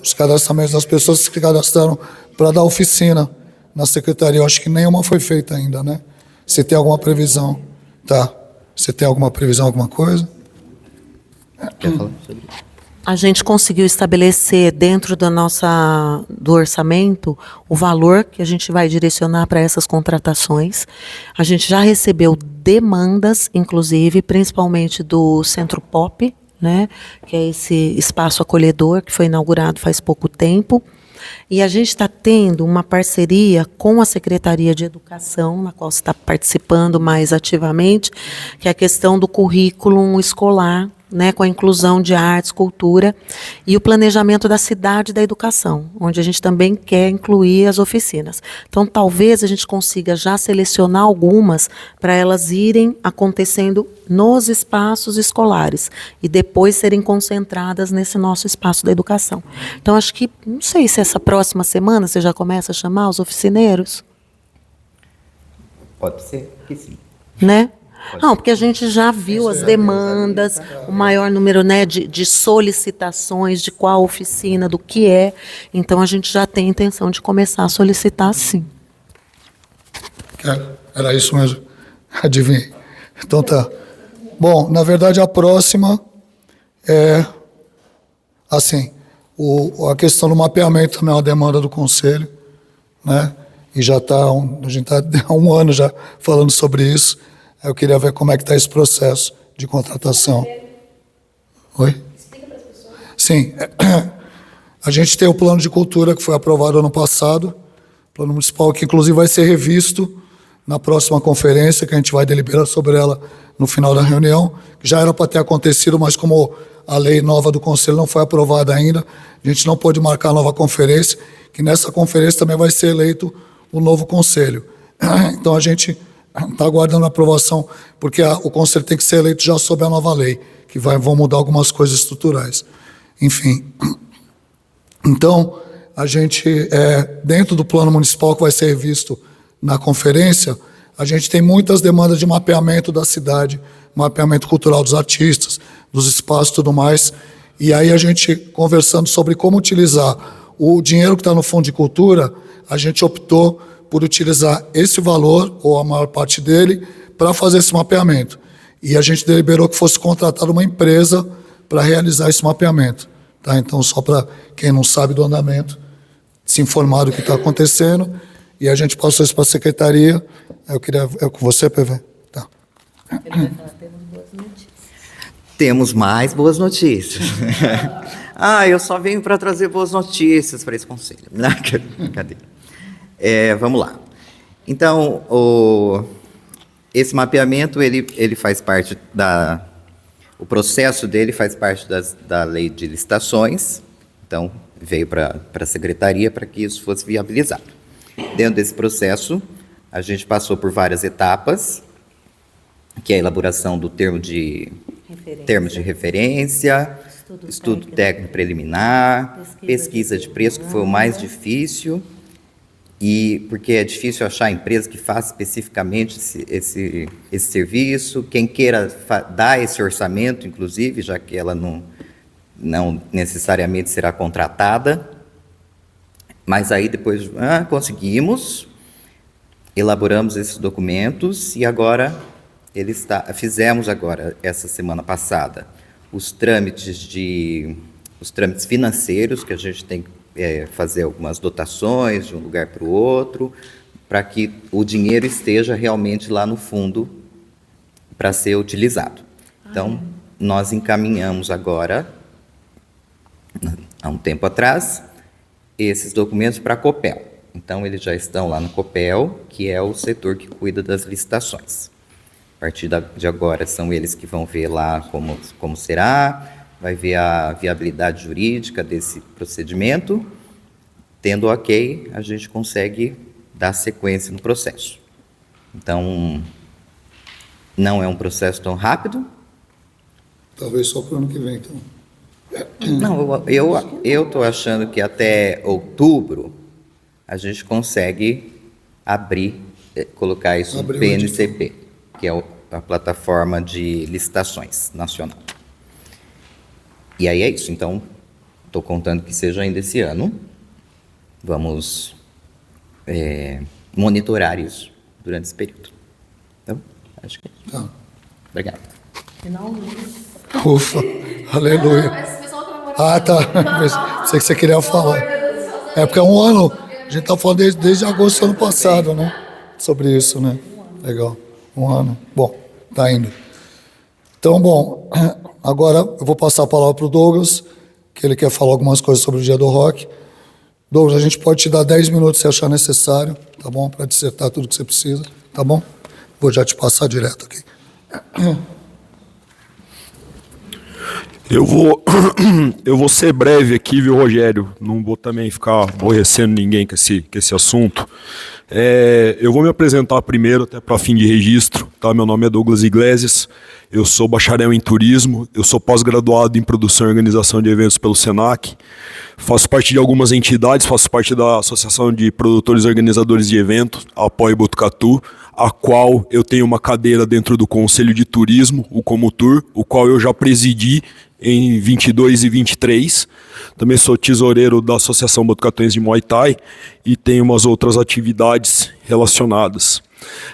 os cadastramentos das pessoas que se cadastraram para dar oficina na secretaria, eu acho que nenhuma foi feita ainda, né? Você tem alguma previsão? Tá. Você tem alguma previsão, alguma coisa? Quer falar sobre isso? A gente conseguiu estabelecer dentro do orçamento o valor que a gente vai direcionar para essas contratações. A gente já recebeu demandas, inclusive, principalmente do Centro Pop, né, que é esse espaço acolhedor que foi inaugurado faz pouco tempo. E a gente está tendo uma parceria com a Secretaria de Educação, na qual você está participando mais ativamente, que é a questão do currículo escolar, né, com a inclusão de artes, cultura e o planejamento da cidade da educação, onde a gente também quer incluir as oficinas. Então, talvez a gente consiga já selecionar algumas para elas irem acontecendo nos espaços escolares e depois serem concentradas nesse nosso espaço da educação. Então, acho que, não sei se essa próxima semana você já começa a chamar os oficineiros. Pode ser que sim. Né? Não, porque a gente já viu as demandas, o maior número, né, de solicitações, de qual oficina, do que é. Então, a gente já tem intenção de começar a solicitar, sim. Era isso mesmo. Adivinhei. Então tá. Bom, na verdade, a próxima é, assim, a questão do mapeamento também é uma demanda do Conselho, né? E já está, a gente está há um ano já falando sobre isso. Eu queria ver como é que está esse processo de contratação. Oi? Explica para as pessoas. Sim. A gente tem o plano de cultura que foi aprovado ano passado, plano municipal que inclusive vai ser revisto na próxima conferência, que a gente vai deliberar sobre ela no final da reunião, que já era para ter acontecido, mas como a lei nova do Conselho não foi aprovada ainda, a gente não pôde marcar a nova conferência, que nessa conferência também vai ser eleito o novo Conselho. Então a gente está aguardando a aprovação, porque o Conselho tem que ser eleito já sob a nova lei, que vão mudar algumas coisas estruturais. Enfim. Então, a gente, dentro do plano municipal que vai ser revisto na conferência, a gente tem muitas demandas de mapeamento da cidade, mapeamento cultural dos artistas, dos espaços e tudo mais. E aí a gente, conversando sobre como utilizar o dinheiro que está no Fundo de Cultura, a gente optou por utilizar esse valor, ou a maior parte dele, para fazer esse mapeamento. E a gente deliberou que fosse contratada uma empresa para realizar esse mapeamento. Tá? Então, só para quem não sabe do andamento, se informar do que está acontecendo, e a gente passou isso para a secretaria. Eu queria... É com você, PV? Tá. Ele vai falar, temos boas notícias. Temos mais boas notícias. Eu só venho para trazer boas notícias para esse conselho. Cadê? Vamos lá. Então, esse mapeamento, ele faz parte o processo dele faz parte da lei de licitações, então veio para a secretaria para que isso fosse viabilizado. Dentro desse processo, a gente passou por várias etapas, que é a elaboração do termos de referência, estudo técnico preliminar, pesquisa de preço, que foi o mais difícil, e porque é difícil achar a empresa que faça especificamente esse serviço, quem queira dar esse orçamento, inclusive, já que ela não necessariamente será contratada. Mas aí depois conseguimos, elaboramos esses documentos e agora fizemos agora, essa semana passada, os trâmites de os trâmites financeiros, que a gente tem que fazer algumas dotações de um lugar para o outro, para que o dinheiro esteja realmente lá no fundo para ser utilizado. Então, nós encaminhamos agora, há um tempo atrás, esses documentos para a Copel. Então, eles já estão lá no Copel, que é o setor que cuida das licitações. A partir de agora, são eles que vão ver lá como será, vai ver a viabilidade jurídica desse procedimento. Tendo ok, a gente consegue dar sequência no processo. Então, não é um processo tão rápido. Talvez só para o ano que vem, então. Não, eu estou achando que até outubro a gente consegue colocar isso no PNCP, que é a plataforma de licitações nacional. E aí é isso. Então, estou contando que seja ainda esse ano. Vamos monitorar isso durante esse período. Então, acho que é isso. Tá. Obrigado. Ufa, aleluia. Ah, tá. Sei que você queria falar. É porque é um ano, a gente está falando desde agosto do ano passado, né? Sobre isso, né? Legal. Um ano. Bom, tá indo. Então, bom, agora eu vou passar a palavra para o Douglas, que ele quer falar algumas coisas sobre o Dia do Rock. Douglas, a gente pode te dar 10 minutos se achar necessário, tá bom? Para dissertar tudo que você precisa, tá bom? Vou já te passar direto aqui. Eu vou ser breve aqui, viu, Rogério? Não vou também ficar aborrecendo ninguém com esse assunto. Eu vou me apresentar primeiro, até para fim de registro. Tá? Meu nome é Douglas Iglesias, eu sou bacharel em turismo, eu sou pós-graduado em produção e organização de eventos pelo SENAC, faço parte de algumas entidades, faço parte da Associação de Produtores e Organizadores de Eventos, Apoio Botucatu, a qual eu tenho uma cadeira dentro do Conselho de Turismo, o Comutur, o qual eu já presidi em 22 e 23. Também sou tesoureiro da Associação Botucatuense de Muay Thai e tenho umas outras atividades relacionadas.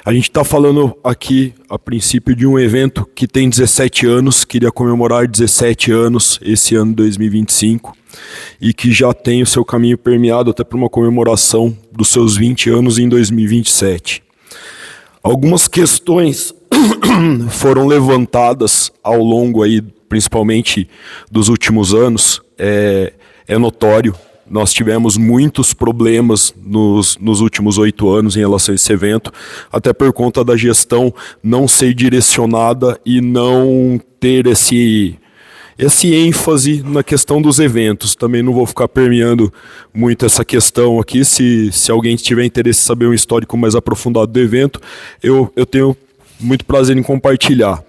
A gente está falando aqui, a princípio, de um evento que tem 17 anos, queria comemorar 17 anos esse ano 2025, e que já tem o seu caminho permeado até para uma comemoração dos seus 20 anos em 2027. Algumas questões foram levantadas ao longo aí, principalmente dos últimos anos. É notório, nós tivemos muitos problemas nos últimos 8 anos em relação a esse evento, até por conta da gestão não ser direcionada e não ter esse ênfase na questão dos eventos. Também não vou ficar permeando muito essa questão aqui. Se alguém tiver interesse em saber um histórico mais aprofundado do evento, eu tenho muito prazer em compartilhar.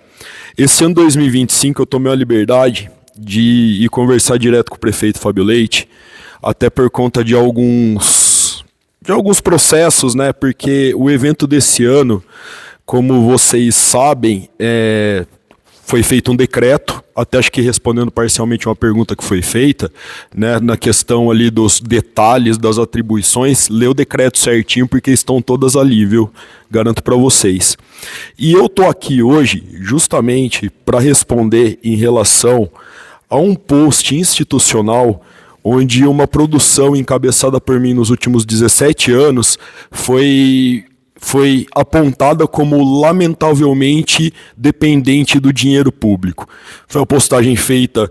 Esse ano 2025 eu tomei a liberdade de ir conversar direto com o prefeito Fábio Leite, até por conta de alguns processos, né? Porque o evento desse ano, como vocês sabem, foi feito um decreto, até acho que respondendo parcialmente uma pergunta que foi feita, né, na questão ali dos detalhes das atribuições, lê o decreto certinho porque estão todas ali, viu? Garanto para vocês. E eu tô aqui hoje justamente para responder em relação a um post institucional onde uma produção encabeçada por mim nos últimos 17 anos foi apontada como lamentavelmente dependente do dinheiro público. Foi uma postagem feita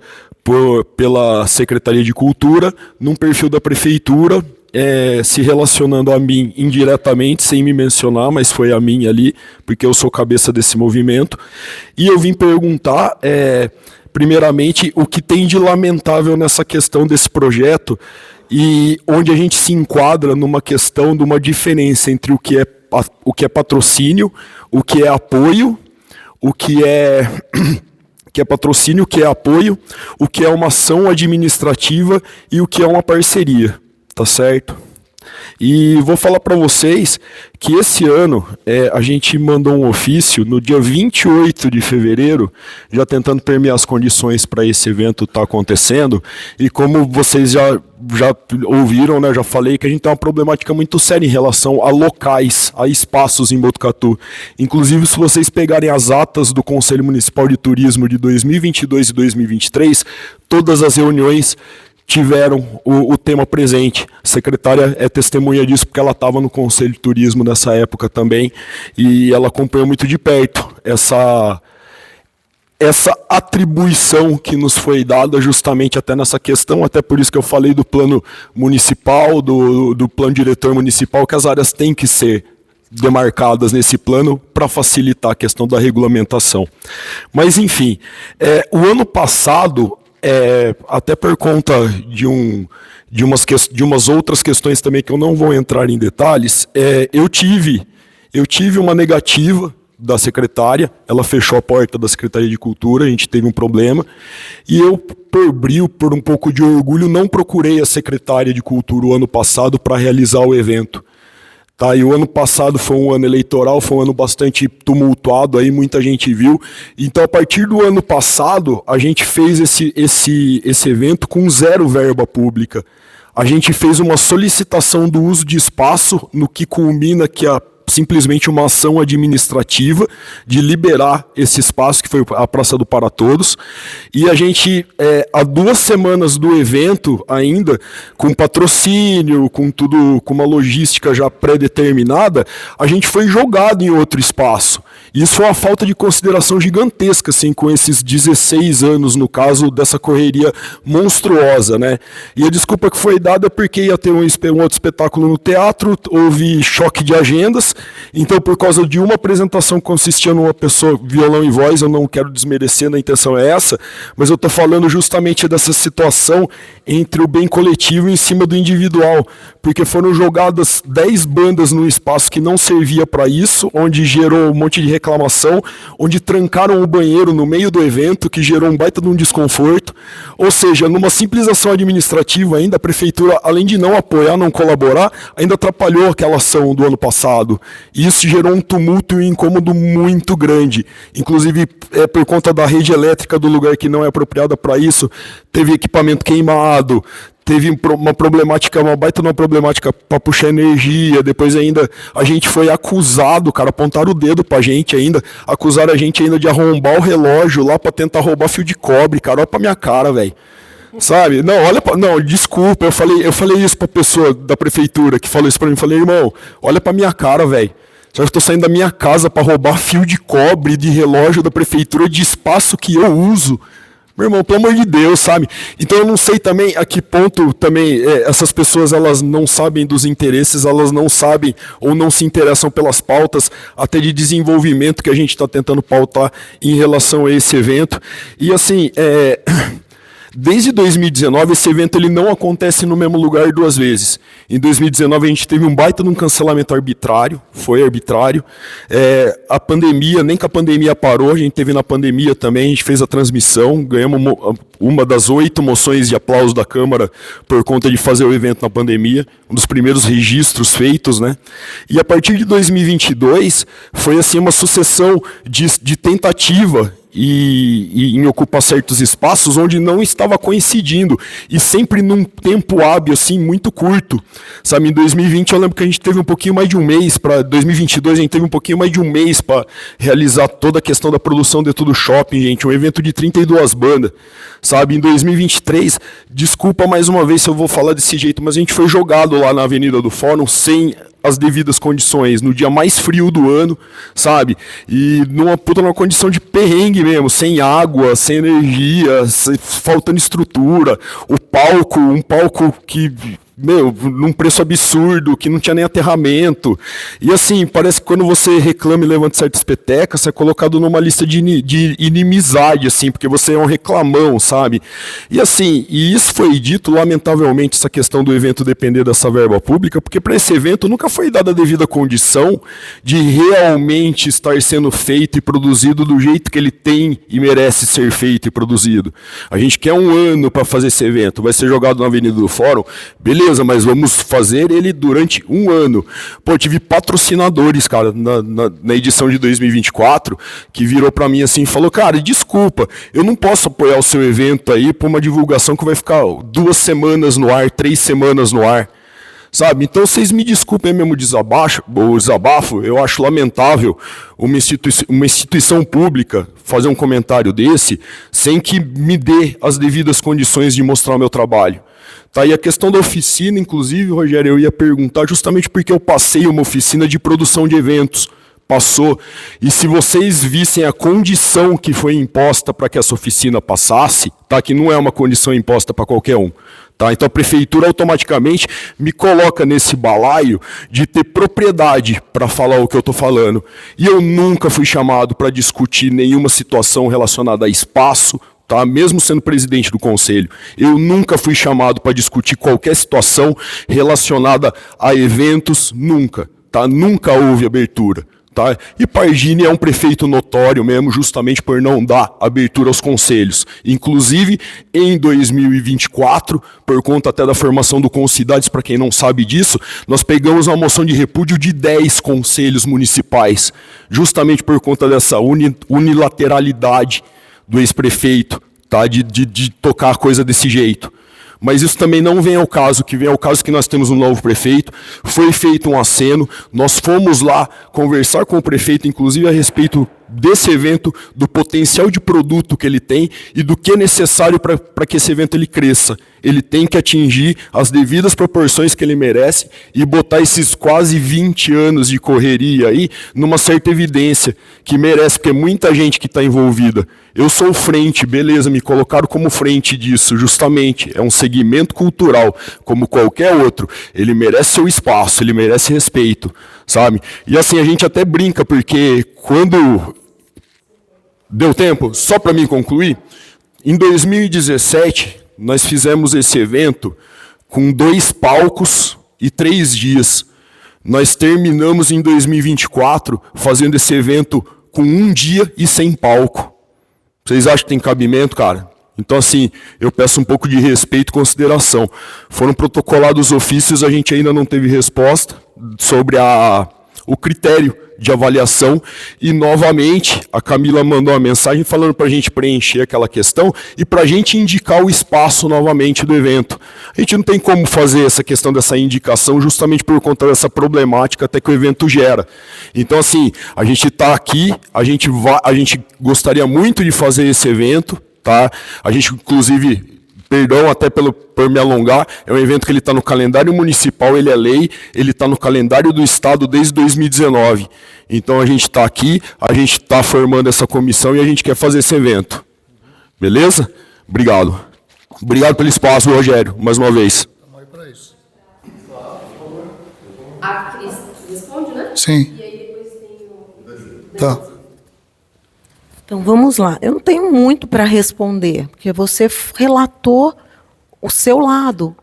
pela Secretaria de Cultura, num perfil da Prefeitura, se relacionando a mim indiretamente, sem me mencionar, mas foi a mim ali, porque eu sou cabeça desse movimento. E eu vim perguntar, primeiramente, o que tem de lamentável nessa questão desse projeto e onde a gente se enquadra numa questão de uma diferença entre o que é patrocínio, o que é apoio, o que é patrocínio, o que é apoio, o que é uma ação administrativa e o que é uma parceria, tá certo? E vou falar para vocês que esse ano a gente mandou um ofício no dia 28 de fevereiro, já tentando permear as condições para esse evento estar acontecendo. E como vocês já ouviram, né, já falei que a gente tem uma problemática muito séria em relação a locais, a espaços em Botucatu. Inclusive, se vocês pegarem as atas do Conselho Municipal de Turismo de 2022 e 2023, todas as reuniões tiveram o tema presente. A secretária é testemunha disso porque ela estava no Conselho de Turismo nessa época também e ela acompanhou muito de perto essa atribuição que nos foi dada justamente até nessa questão, até por isso que eu falei do plano municipal, do plano diretor municipal, que as áreas têm que ser demarcadas nesse plano para facilitar a questão da regulamentação. Mas, enfim, o ano passado, até por conta de umas outras questões também que eu não vou entrar em detalhes, eu tive uma negativa da secretária, ela fechou a porta da Secretaria de Cultura, a gente teve um problema, e eu, por um pouco de orgulho, não procurei a secretária de Cultura o ano passado para realizar o evento. Tá, e o ano passado foi um ano eleitoral, foi um ano bastante tumultuado, aí muita gente viu. Então, a partir do ano passado, a gente fez esse evento com 0 verba pública. A gente fez uma solicitação do uso de espaço, no que culmina que simplesmente uma ação administrativa de liberar esse espaço, que foi a Praça do Para Todos. E a gente, há 2 semanas do evento ainda, com patrocínio, com tudo, com uma logística já pré-determinada, a gente foi jogado em outro espaço. Isso foi uma falta de consideração gigantesca, assim, com esses 16 anos, no caso, dessa correria monstruosa, né? E a desculpa que foi dada é porque ia ter um outro espetáculo no teatro, houve choque de agendas. Então, por causa de uma apresentação que consistia numa pessoa, violão e voz, eu não quero desmerecer, a intenção é essa, mas eu estou falando justamente dessa situação entre o bem coletivo em cima do individual, porque foram jogadas 10 bandas num espaço que não servia para isso, onde gerou um monte de reclamação, onde trancaram o banheiro no meio do evento, que gerou um baita de um desconforto. Ou seja, numa simples ação administrativa ainda, a prefeitura, além de não apoiar, não colaborar, ainda atrapalhou aquela ação do ano passado. E isso gerou um tumulto e um incômodo muito grande. Inclusive, por conta da rede elétrica do lugar que não é apropriada para isso, teve equipamento queimado, teve uma problemática, uma baita uma problemática para puxar energia. Depois ainda a gente foi acusado, cara, apontaram o dedo pra gente ainda, acusaram a gente ainda de arrombar o relógio lá para tentar roubar fio de cobre, cara, olha pra minha cara, velho. Sabe? Não, não, desculpa, eu falei isso pra pessoa da prefeitura que falou isso pra mim, falei, irmão, olha pra minha cara, velho. Só que eu tô saindo da minha casa para roubar fio de cobre de relógio da prefeitura de espaço que eu uso. Meu irmão, pelo amor de Deus, sabe? Então eu não sei também a que ponto também essas pessoas elas não sabem dos interesses, elas não sabem ou não se interessam pelas pautas até de desenvolvimento que a gente está tentando pautar em relação a esse evento. E assim, desde 2019, esse evento ele não acontece no mesmo lugar 2 vezes. Em 2019, a gente teve um baita de um cancelamento arbitrário, foi arbitrário. A pandemia, nem que a pandemia parou, a gente teve na pandemia também, a gente fez a transmissão, ganhamos uma das 8 moções de aplauso da Câmara por conta de fazer o evento na pandemia, um dos primeiros registros feitos, né? E a partir de 2022, foi assim uma sucessão de tentativa e em ocupar certos espaços onde não estava coincidindo, e sempre num tempo hábil assim muito curto, sabe? Em 2020 eu lembro que a gente teve um pouquinho mais de um mês, para 2022 a gente teve um pouquinho mais de um mês para realizar toda a questão da produção de tudo shopping, gente, um evento de 32 bandas, sabe? Em 2023, desculpa mais uma vez se eu vou falar desse jeito, mas a gente foi jogado lá na Avenida do Fórum sem as devidas condições, no dia mais frio do ano, sabe? E numa condição de perrengue mesmo, sem água, sem energia, faltando estrutura, um palco que, num preço absurdo, que não tinha nem aterramento. E assim, parece que quando você reclama e levanta certas petecas, você é colocado numa lista de inimizade, assim, porque você é um reclamão, sabe? E assim, e isso foi dito, lamentavelmente, essa questão do evento depender dessa verba pública, porque para esse evento nunca foi dada a devida condição de realmente estar sendo feito e produzido do jeito que ele tem e merece ser feito e produzido. A gente quer um ano para fazer esse evento, vai ser jogado na Avenida do Fórum, beleza. beleza, mas vamos fazer ele durante 1 ano. Pô, tive patrocinadores, cara, na edição de 2024, que virou pra mim assim e falou, cara, desculpa, eu não posso apoiar o seu evento aí por uma divulgação que vai ficar 2 semanas no ar, 3 semanas no ar. Sabe? Então, vocês me desculpem mesmo o desabafo, eu acho lamentável uma instituição pública fazer um comentário desse sem que me dê as devidas condições de mostrar o meu trabalho. Tá, e a questão da oficina, inclusive, Rogério, eu ia perguntar justamente porque eu passei uma oficina de produção de eventos. Passou. E se vocês vissem a condição que foi imposta para que essa oficina passasse, tá, que não é uma condição imposta para qualquer um. Tá? Então a prefeitura automaticamente me coloca nesse balaio de ter propriedade para falar o que eu estou falando. E eu nunca fui chamado para discutir nenhuma situação relacionada a espaço, tá? Mesmo sendo presidente do conselho. Eu nunca fui chamado para discutir qualquer situação relacionada a eventos, nunca. Tá? Nunca houve abertura. Tá? E Pardini é um prefeito notório mesmo, justamente por não dar abertura aos conselhos. Inclusive, em 2024, por conta até da formação do Concidades, para quem não sabe disso, nós pegamos uma moção de repúdio de 10 conselhos municipais, justamente por conta dessa unilateralidade do ex-prefeito, tá? de tocar a coisa desse jeito. Mas isso também não vem ao caso, que vem ao caso que nós temos um novo prefeito, foi feito um aceno, nós fomos lá conversar com o prefeito, inclusive a respeito desse evento, do potencial de produto que ele tem e do que é necessário para que esse evento ele cresça. Ele tem que atingir as devidas proporções que ele merece e botar esses quase 20 anos de correria aí numa certa evidência que merece, porque é muita gente que está envolvida. Eu sou frente, beleza, me colocaram como frente disso, justamente. É um segmento cultural, como qualquer outro. Ele merece seu espaço, ele merece respeito, sabe? E assim, a gente até brinca, porque quando... Deu tempo? Só para mim concluir, em 2017, nós fizemos esse evento com 2 palcos e 3 dias. Nós terminamos em 2024 fazendo esse evento com 1 dia e sem palco. Vocês acham que tem cabimento, cara? Então, assim, eu peço um pouco de respeito e consideração. Foram protocolados ofícios, a gente ainda não teve resposta sobre o critério de avaliação e, novamente, a Camila mandou uma mensagem falando para a gente preencher aquela questão e para a gente indicar o espaço novamente do evento. A gente não tem como fazer essa questão dessa indicação justamente por conta dessa problemática até que o evento gera. Então, assim, a gente está aqui, a gente gostaria muito de fazer esse evento, tá? A gente, inclusive... Perdão até por me alongar, é um evento que ele está no calendário municipal, ele é lei, ele está no calendário do Estado desde 2019. Então a gente está aqui, a gente está formando essa comissão e a gente quer fazer esse evento. Beleza? Obrigado. Obrigado pelo espaço, Rogério, mais uma vez. Estamos aí para isso. A Cris responde, né? Sim. E aí depois tem o... Tá. Então, vamos lá. Eu não tenho muito para responder, porque você relatou o seu lado,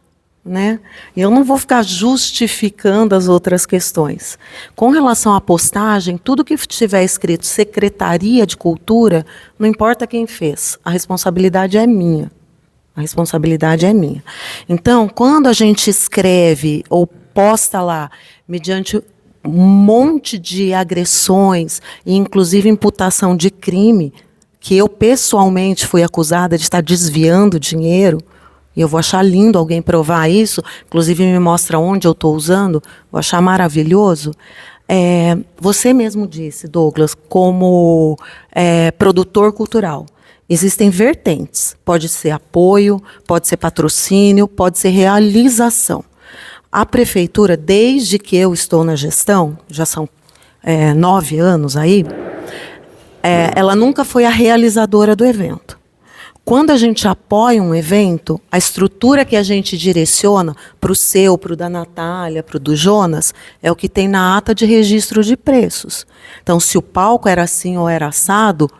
né? E eu não vou ficar justificando as outras questões. Com relação à postagem, tudo que estiver escrito Secretaria de Cultura, não importa quem fez, a responsabilidade é minha. A responsabilidade é minha. Então, quando a gente escreve ou posta lá, mediante um monte de agressões, e inclusive imputação de crime, que eu pessoalmente fui acusada de estar desviando dinheiro, e eu vou achar lindo alguém provar isso, inclusive me mostra onde eu estou usando, vou achar maravilhoso. Você mesmo disse, Douglas, como produtor cultural, existem vertentes, pode ser apoio, pode ser patrocínio, pode ser realização. A prefeitura, desde que eu estou na gestão, já são 9 anos aí, ela nunca foi a realizadora do evento. Quando a gente apoia um evento, a estrutura que a gente direciona para o seu, para o da Natália, para o do Jonas, é o que tem na ata de registro de preços. Então, se o palco era assim ou era assado,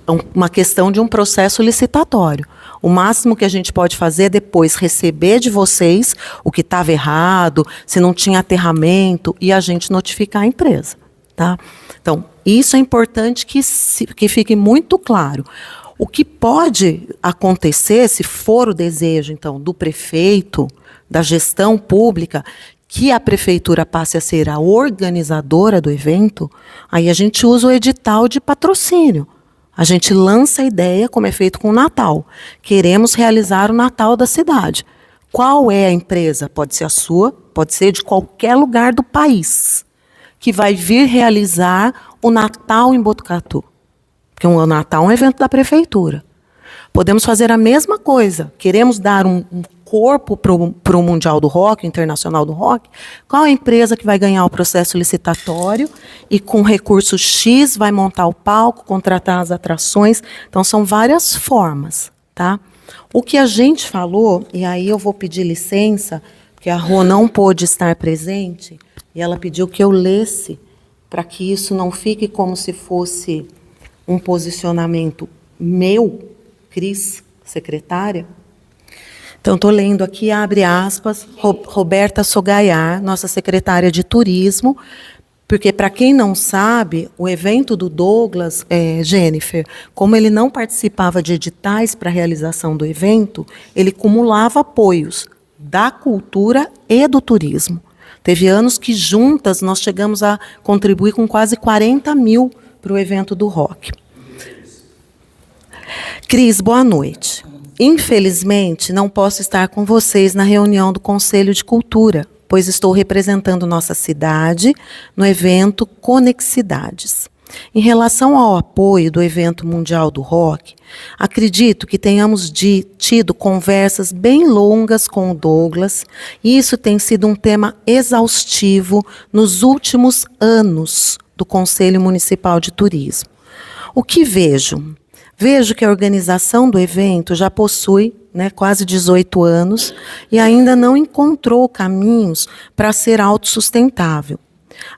é uma questão de um processo licitatório. O máximo que a gente pode fazer é depois receber de vocês o que estava errado, se não tinha aterramento, e a gente notificar a empresa. Tá? Então, isso é importante que fique muito claro. O que pode acontecer, se for o desejo, então, do prefeito, da gestão pública, que a prefeitura passe a ser a organizadora do evento, aí a gente usa o edital de patrocínio. A gente lança a ideia, como é feito com o Natal. Queremos realizar o Natal da cidade. Qual é a empresa? Pode ser a sua, pode ser de qualquer lugar do país, que vai vir realizar o Natal em Botucatu. Porque o Natal é um evento da prefeitura. Podemos fazer a mesma coisa. Queremos dar um corpo para o Mundial do Rock, o Internacional do Rock. Qual é a empresa que vai ganhar o processo licitatório e com recurso X vai montar o palco, contratar as atrações? Então, são várias formas, tá? O que a gente falou, e aí eu vou pedir licença, porque a Rô não pôde estar presente, e ela pediu que eu lesse, para que isso não fique como se fosse um posicionamento meu, Cris, secretária. Então, estou lendo aqui, abre aspas, Roberta Sogaiar, nossa secretária de Turismo, porque, para quem não sabe, o evento do Douglas, Jennifer, como ele não participava de editais para a realização do evento, ele cumulava apoios da cultura e do turismo. Teve anos que, juntas, nós chegamos a contribuir com quase 40 mil para o evento do rock. Cris, boa noite. Infelizmente, não posso estar com vocês na reunião do Conselho de Cultura, pois estou representando nossa cidade no evento Conexidades. Em relação ao apoio do evento mundial do rock, acredito que tenhamos tido conversas bem longas com o Douglas, e isso tem sido um tema exaustivo nos últimos anos do Conselho Municipal de Turismo. O que vejo? Vejo que a organização do evento já possui quase 18 anos e ainda não encontrou caminhos para ser autossustentável.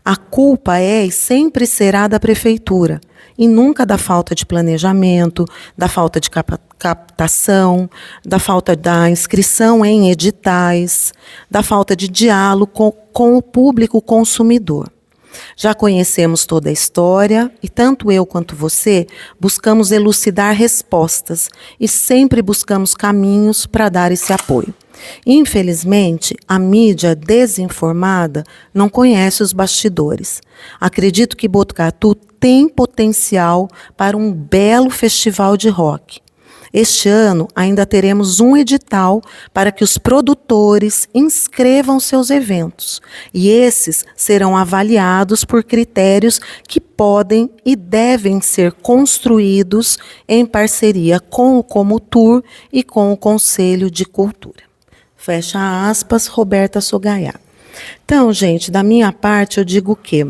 A culpa é e sempre será da prefeitura, e nunca da falta de planejamento, da falta de captação, da falta da inscrição em editais, da falta de diálogo com o público consumidor. Já conhecemos toda a história e tanto eu quanto você buscamos elucidar respostas e sempre buscamos caminhos para dar esse apoio. Infelizmente, a mídia desinformada não conhece os bastidores. Acredito que Botucatu tem potencial para um belo festival de rock. Este ano, ainda teremos um edital para que os produtores inscrevam seus eventos. E esses serão avaliados por critérios que podem e devem ser construídos em parceria com o Comutur e com o Conselho de Cultura. Fecha aspas, Roberta Sogaiar. Então, gente, da minha parte, eu digo que,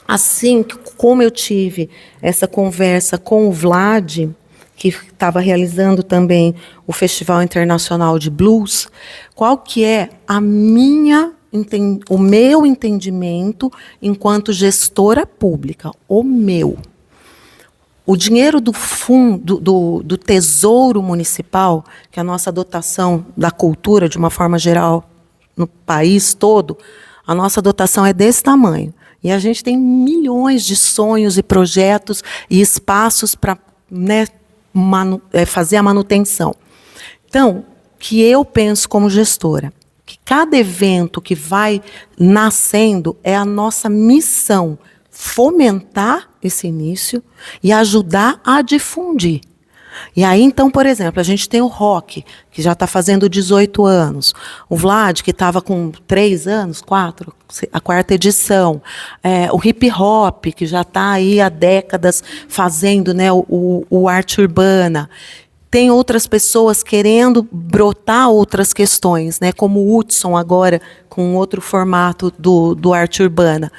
assim como eu tive essa conversa com o Vlad, que estava realizando também o Festival Internacional de Blues, qual que é o meu entendimento enquanto gestora pública? O meu. O dinheiro do fundo, do Tesouro Municipal, que é a nossa dotação da cultura, de uma forma geral, no país todo, a nossa dotação é desse tamanho. E a gente tem milhões de sonhos e projetos e espaços para fazer a manutenção. Então, que eu penso como gestora, que cada evento que vai nascendo é a nossa missão fomentar esse início e ajudar a difundir. E aí, então, por exemplo, a gente tem o rock, que já está fazendo 18 anos. O Vlad, que estava com 3 anos, 4, a 4ª edição. O hip hop, que já está aí há décadas fazendo o arte urbana. Tem outras pessoas querendo brotar outras questões, como o Hudson agora, com outro formato do arte urbana.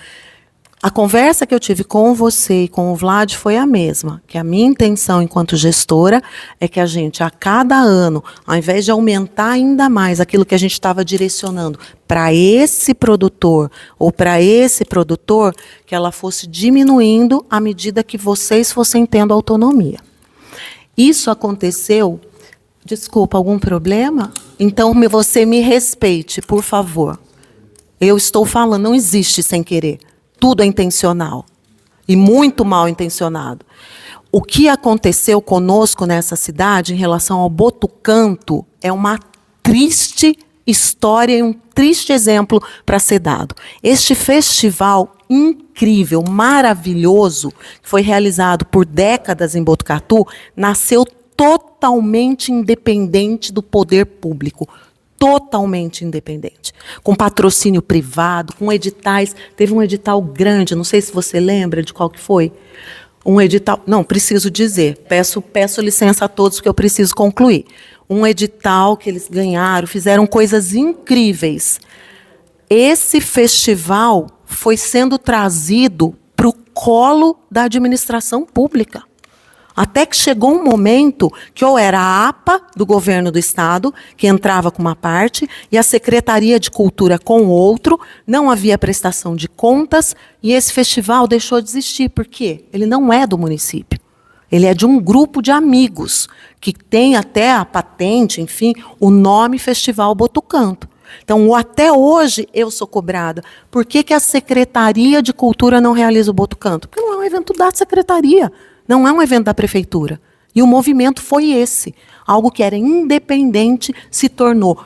A conversa que eu tive com você e com o Vlad foi a mesma, que a minha intenção enquanto gestora é que a gente, a cada ano, ao invés de aumentar ainda mais aquilo que a gente estava direcionando para esse produtor ou para esse produtor, que ela fosse diminuindo à medida que vocês fossem tendo autonomia. Isso aconteceu, desculpa, algum problema? Então você me respeite, por favor. Eu estou falando, não existe sem querer. Tudo é intencional e muito mal intencionado. O que aconteceu conosco nessa cidade em relação ao Botucanto é uma triste história e um triste exemplo para ser dado. Este festival incrível, maravilhoso, que foi realizado por décadas em Botucatu, nasceu totalmente independente do poder público. Totalmente independente. Com patrocínio privado, com editais. Teve um edital grande, não sei se você lembra de qual que foi. Um edital, não, preciso dizer, peço licença a todos porque eu preciso concluir. Um edital que eles ganharam, fizeram coisas incríveis. Esse festival foi sendo trazido para o colo da administração pública. Até que chegou um momento que ou era a APA do governo do estado, que entrava com uma parte, e a Secretaria de Cultura com outro, não havia prestação de contas, e esse festival deixou de existir. Por quê? Ele não é do município. Ele é de um grupo de amigos, que tem até a patente, enfim, o nome Festival Botucanto. Então, até hoje, eu sou cobrada. Por que a Secretaria de Cultura não realiza o Botucanto? Porque não é um evento da Secretaria. Não é um evento da prefeitura. E o movimento foi esse. Algo que era independente se tornou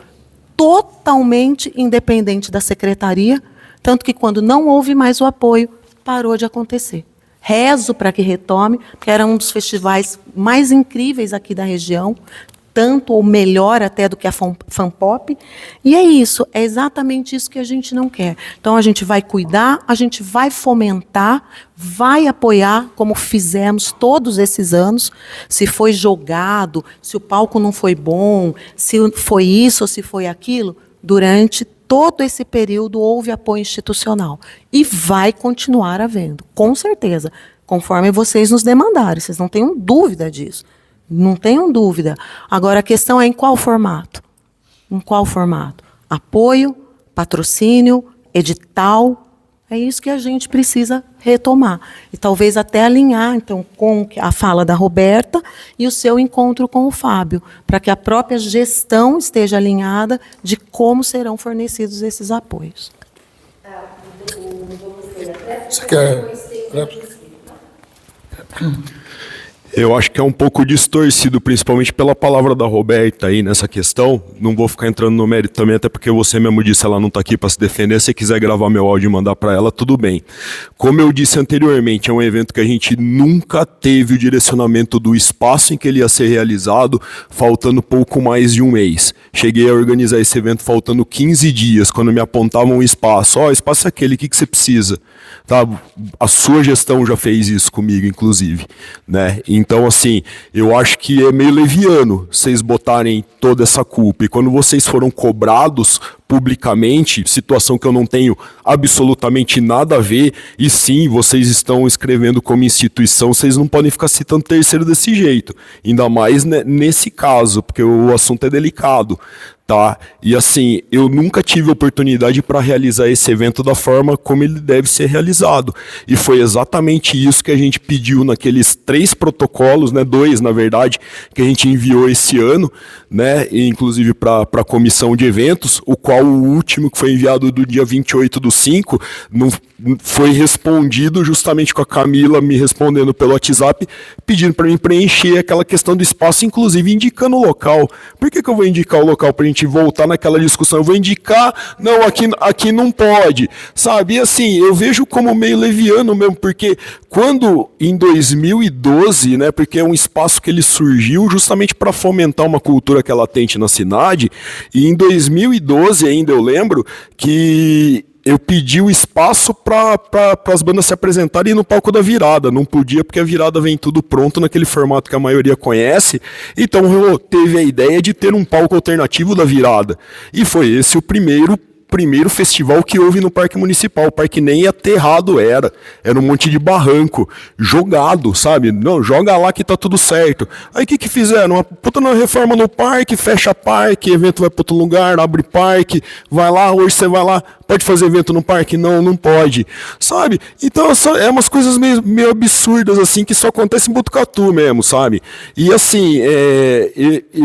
totalmente independente da secretaria, tanto que quando não houve mais o apoio, parou de acontecer. Rezo para que retome, porque era um dos festivais mais incríveis aqui da região, tanto ou melhor até do que a Fanpop. E é isso, é exatamente isso que a gente não quer. Então a gente vai cuidar, a gente vai fomentar, vai apoiar, como fizemos todos esses anos. Se foi jogado, se o palco não foi bom, se foi isso ou se foi aquilo, durante todo esse período houve apoio institucional. E vai continuar havendo, com certeza, conforme vocês nos demandarem, vocês não tenham dúvida disso. Não tenham dúvida. Agora, a questão é em qual formato? Em qual formato? Apoio, patrocínio, edital. É isso que a gente precisa retomar. E talvez até alinhar, então, com a fala da Roberta e o seu encontro com o Fábio, para que a própria gestão esteja alinhada de como serão fornecidos esses apoios. Você quer... Eu acho que é um pouco distorcido, principalmente pela palavra da Roberta aí nessa questão. Não vou ficar entrando no mérito também, até porque você mesmo disse, ela não está aqui para se defender. Se quiser gravar meu áudio e mandar para ela, tudo bem. Como eu disse anteriormente, é um evento que a gente nunca teve o direcionamento do espaço em que ele ia ser realizado, faltando pouco mais de um mês. Cheguei a organizar esse evento faltando 15 dias, quando me apontavam o espaço. Ó, espaço é aquele, o que você precisa? Tá? A sua gestão já fez isso comigo, inclusive, né? Então, assim, eu acho que é meio leviano vocês botarem toda essa culpa. E quando vocês foram cobrados publicamente, situação que eu não tenho absolutamente nada a ver, e sim, vocês estão escrevendo como instituição, vocês não podem ficar citando terceiro desse jeito. Ainda mais, né, nesse caso, porque o assunto é delicado. Tá? E assim, eu nunca tive oportunidade para realizar esse evento da forma como ele deve ser realizado. E foi exatamente isso que a gente pediu naqueles 3 protocolos, né, 2 na verdade, que a gente enviou esse ano, né, inclusive para a comissão de eventos, o qual o último que foi enviado do dia 28/5 não foi respondido justamente com a Camila me respondendo pelo WhatsApp, pedindo para mim preencher aquela questão do espaço, inclusive indicando o local. Por que eu vou indicar o local para a gente voltar naquela discussão? Eu vou indicar, não, aqui não pode, sabe? E assim, eu vejo como meio leviano mesmo, porque quando em 2012, né, porque é um espaço que ele surgiu justamente para fomentar uma cultura que é latente na cidade, e em 2012 ainda eu lembro que eu pedi o espaço para as bandas se apresentarem no palco da virada. Não podia, porque a virada vem tudo pronto naquele formato que a maioria conhece. Então teve a ideia de ter um palco alternativo da virada. E foi esse o primeiro festival que houve no Parque Municipal. O parque nem aterrado era um monte de barranco, jogado, sabe? Não, joga lá que tá tudo certo. Aí o que fizeram? Uma puta reforma no parque, fecha parque, evento vai para outro lugar, abre parque, vai lá, hoje você vai lá, Pode fazer evento no parque? Não, não pode. Sabe? Então é umas coisas meio absurdas, assim, que só acontecem em Botucatu mesmo, sabe? E assim,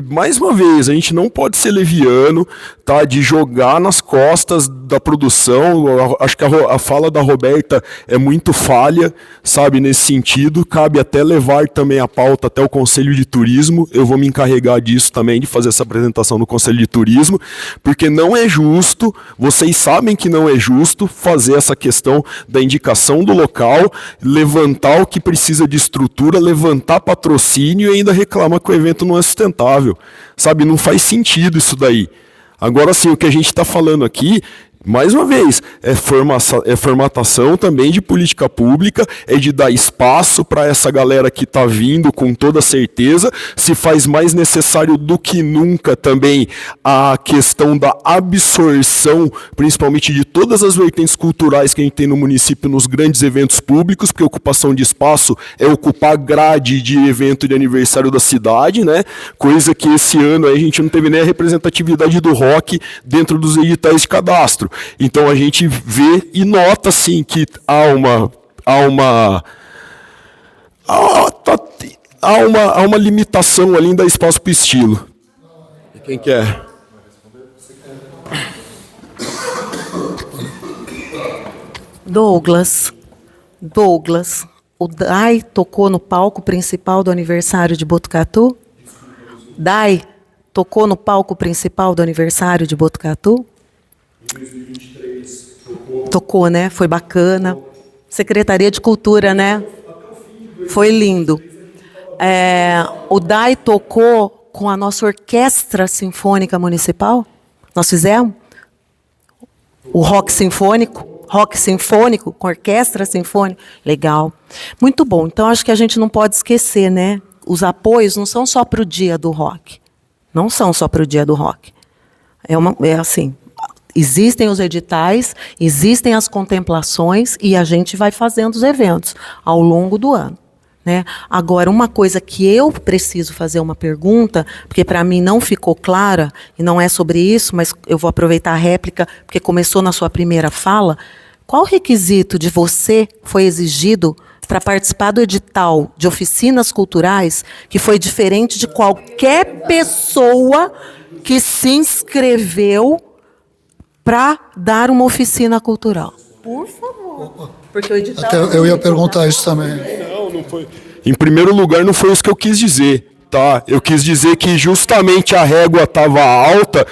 mais uma vez, a gente não pode ser leviano, tá? De jogar nas costas da produção. Acho que a fala da Roberta é muito falha, sabe? Nesse sentido. Cabe até levar também a pauta até o Conselho de Turismo. Eu vou me encarregar disso também, de fazer essa apresentação no Conselho de Turismo, porque não é justo, vocês sabem que não é justo fazer essa questão da indicação do local, levantar o que precisa de estrutura, levantar patrocínio e ainda reclamar que o evento não é sustentável. Sabe, não faz sentido isso daí. Agora sim, o que a gente está falando aqui, mais uma vez, é formatação também de política pública, é de dar espaço para essa galera que está vindo com toda certeza. Se faz mais necessário do que nunca também a questão da absorção, principalmente de todas as vertentes culturais que a gente tem no município nos grandes eventos públicos, porque ocupação de espaço é ocupar grade de evento de aniversário da cidade, né? Coisa que esse ano aí a gente não teve nem a representatividade do rock dentro dos editais de cadastro. Então a gente vê e nota assim que há uma limitação ali em dar espaço para o estilo. Quem quer? Douglas, o Dai tocou no palco principal do aniversário de Botucatu? Dai tocou no palco principal do aniversário de Botucatu? 2023 tocou, né? Foi bacana. Secretaria de Cultura, né? Foi lindo. O Dai tocou com a nossa Orquestra Sinfônica Municipal. Nós fizemos o rock sinfônico com orquestra sinfônica. Legal. Muito bom. Então, acho que a gente não pode esquecer, né? Os apoios não são só para o dia do rock. Não são só para o dia do rock. É assim... Existem os editais, existem as contemplações e a gente vai fazendo os eventos ao longo do ano, né? Agora, uma coisa que eu preciso fazer uma pergunta, porque para mim não ficou clara, e não é sobre isso, mas eu vou aproveitar a réplica, porque começou na sua primeira fala. Qual requisito de você foi exigido para participar do edital de oficinas culturais que foi diferente de qualquer pessoa que se inscreveu para dar uma oficina cultural? Por favor. Porque o edital... Até eu ia perguntar isso também. Não foi. Em primeiro lugar, não foi isso que eu quis dizer, tá? Eu quis dizer que justamente a régua estava alta.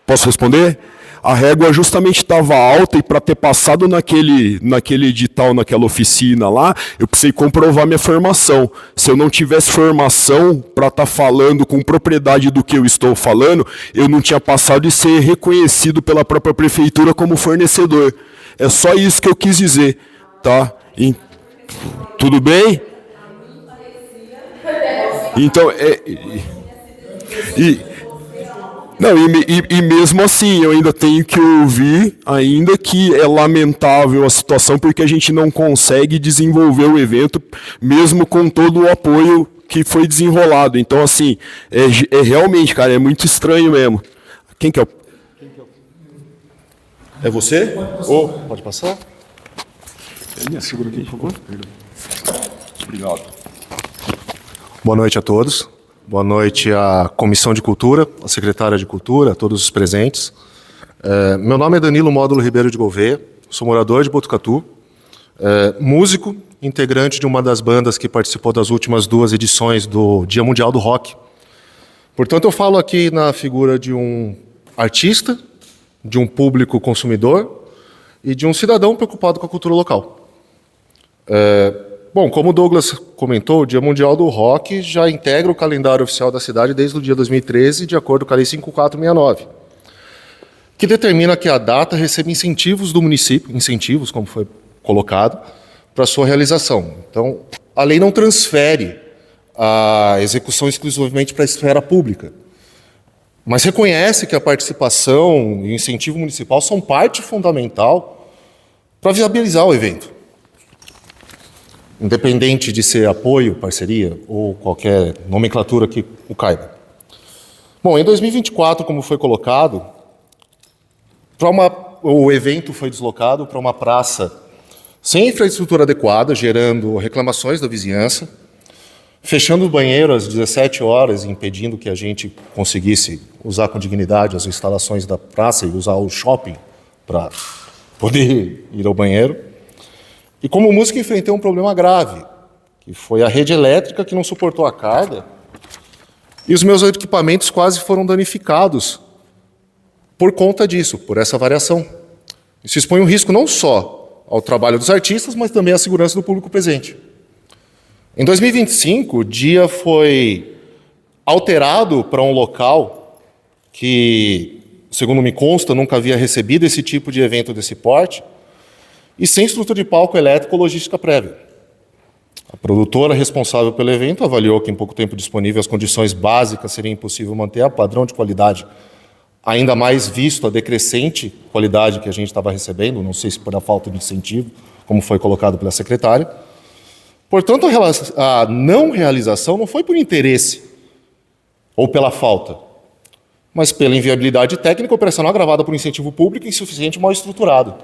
Posso responder? A régua justamente estava alta e para ter passado naquele edital, naquela oficina lá, eu precisei comprovar minha formação. Se eu não tivesse formação para estar falando com propriedade do que eu estou falando, eu não tinha passado e ser reconhecido pela própria prefeitura como fornecedor. É só isso que eu quis dizer, tá? Tudo bem? Então, não, e mesmo assim, eu ainda tenho que ouvir ainda que é lamentável a situação, porque a gente não consegue desenvolver o evento, mesmo com todo o apoio que foi desenrolado. Então, assim, realmente, cara, é muito estranho mesmo. Quem que é o... É você? Pode passar? Segura aqui, por favor. Obrigado. Boa noite a todos. Boa noite à Comissão de Cultura, à Secretária de Cultura, a todos os presentes. Meu nome é Danilo Módulo Ribeiro de Gouveia, sou morador de Botucatu, músico, integrante de uma das bandas que participou das últimas 2 edições do Dia Mundial do Rock. Portanto, eu falo aqui na figura de um artista, de um público consumidor e de um cidadão preocupado com a cultura local. Bom, como o Douglas comentou, o Dia Mundial do Rock já integra o calendário oficial da cidade desde o dia 2013, de acordo com a Lei 5469, que determina que a data receba incentivos do município, incentivos, como foi colocado, para sua realização. Então, a lei não transfere a execução exclusivamente para a esfera pública, mas reconhece que a participação e o incentivo municipal são parte fundamental para viabilizar o evento. Independente de ser apoio, parceria ou qualquer nomenclatura que o caiba. Bom, em 2024, como foi colocado, para uma o evento foi deslocado para uma praça sem infraestrutura adequada, gerando reclamações da vizinhança, fechando o banheiro às 17 horas, impedindo que a gente conseguisse usar com dignidade as instalações da praça e usar o shopping para poder ir ao banheiro. E como música, enfrentei um problema grave, que foi a rede elétrica que não suportou a carga, e os meus equipamentos quase foram danificados por conta disso, por essa variação. Isso expõe um risco não só ao trabalho dos artistas, mas também à segurança do público presente. Em 2025, o dia foi alterado para um local que, segundo me consta, nunca havia recebido esse tipo de evento desse porte, e sem estrutura de palco elétrico ou logística prévia. A produtora responsável pelo evento avaliou que em pouco tempo disponível as condições básicas seria impossível manter a padrão de qualidade, ainda mais visto a decrescente qualidade que a gente estava recebendo, não sei se por a falta de incentivo, como foi colocado pela secretária. Portanto, a não realização não foi por interesse ou pela falta, mas pela inviabilidade técnica operacional agravada por incentivo público insuficiente e mal estruturado.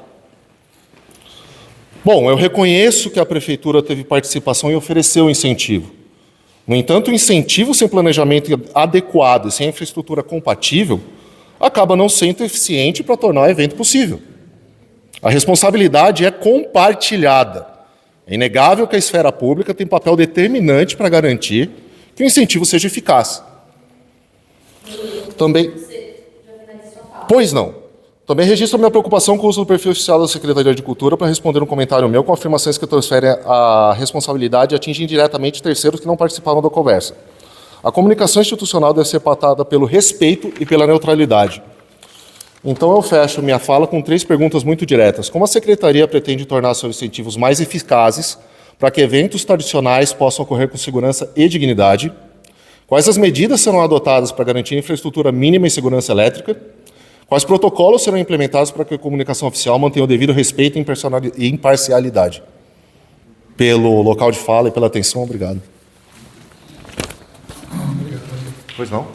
Bom, eu reconheço que a Prefeitura teve participação e ofereceu incentivo. No entanto, o incentivo sem planejamento adequado e sem infraestrutura compatível acaba não sendo eficiente para tornar o evento possível. A responsabilidade é compartilhada. É inegável que a esfera pública tem papel determinante para garantir que o incentivo seja eficaz. Também... Pois não. Também registro minha preocupação com o uso do perfil oficial da Secretaria de Cultura para responder um comentário meu com afirmações que transferem a responsabilidade e atingem diretamente terceiros que não participaram da conversa. A comunicação institucional deve ser pautada pelo respeito e pela neutralidade. Então eu fecho minha fala com 3 perguntas muito diretas. Como a Secretaria pretende tornar seus incentivos mais eficazes para que eventos tradicionais possam ocorrer com segurança e dignidade? Quais as medidas serão adotadas para garantir infraestrutura mínima e segurança elétrica? Quais protocolos serão implementados para que a comunicação oficial mantenha o devido respeito e imparcialidade? Pelo local de fala e pela atenção, obrigado. Pois não?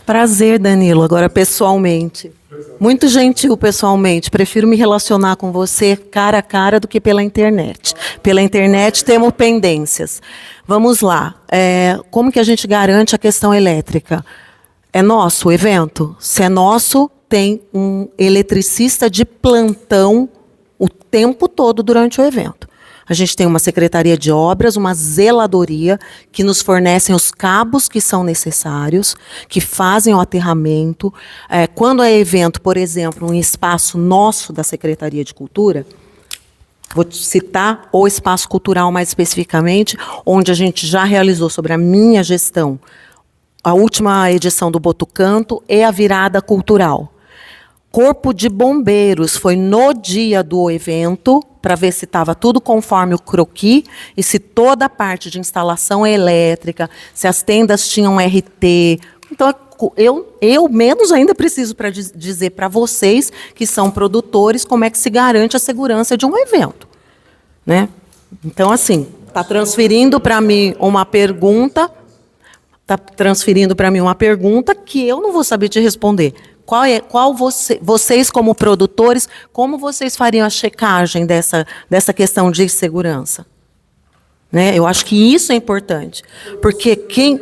Prazer, Danilo. Agora, pessoalmente. Muito gentil pessoalmente. Prefiro me relacionar com você cara a cara do que pela internet. Pela internet temos pendências. Vamos lá. Como que a gente garante a questão elétrica? É nosso o evento? Se é nosso, tem um eletricista de plantão o tempo todo durante o evento. A gente tem uma secretaria de obras, uma zeladoria, que nos fornecem os cabos que são necessários, que fazem o aterramento. Quando é evento, por exemplo, um espaço nosso da Secretaria de Cultura, vou citar o espaço cultural mais especificamente, onde a gente já realizou sobre a minha gestão, a última edição do Botucanto e a virada cultural. Corpo de Bombeiros foi no dia do evento, para ver se estava tudo conforme o croquis, e se toda a parte de instalação elétrica, se as tendas tinham RT. Então, eu menos ainda preciso para dizer para vocês, que são produtores, como é que se garante a segurança de um evento. Né? Então, assim, está transferindo para mim uma pergunta... que eu não vou saber te responder. Vocês, como produtores, como vocês fariam a checagem dessa questão de segurança? Né? Eu acho que isso é importante. Porque quem...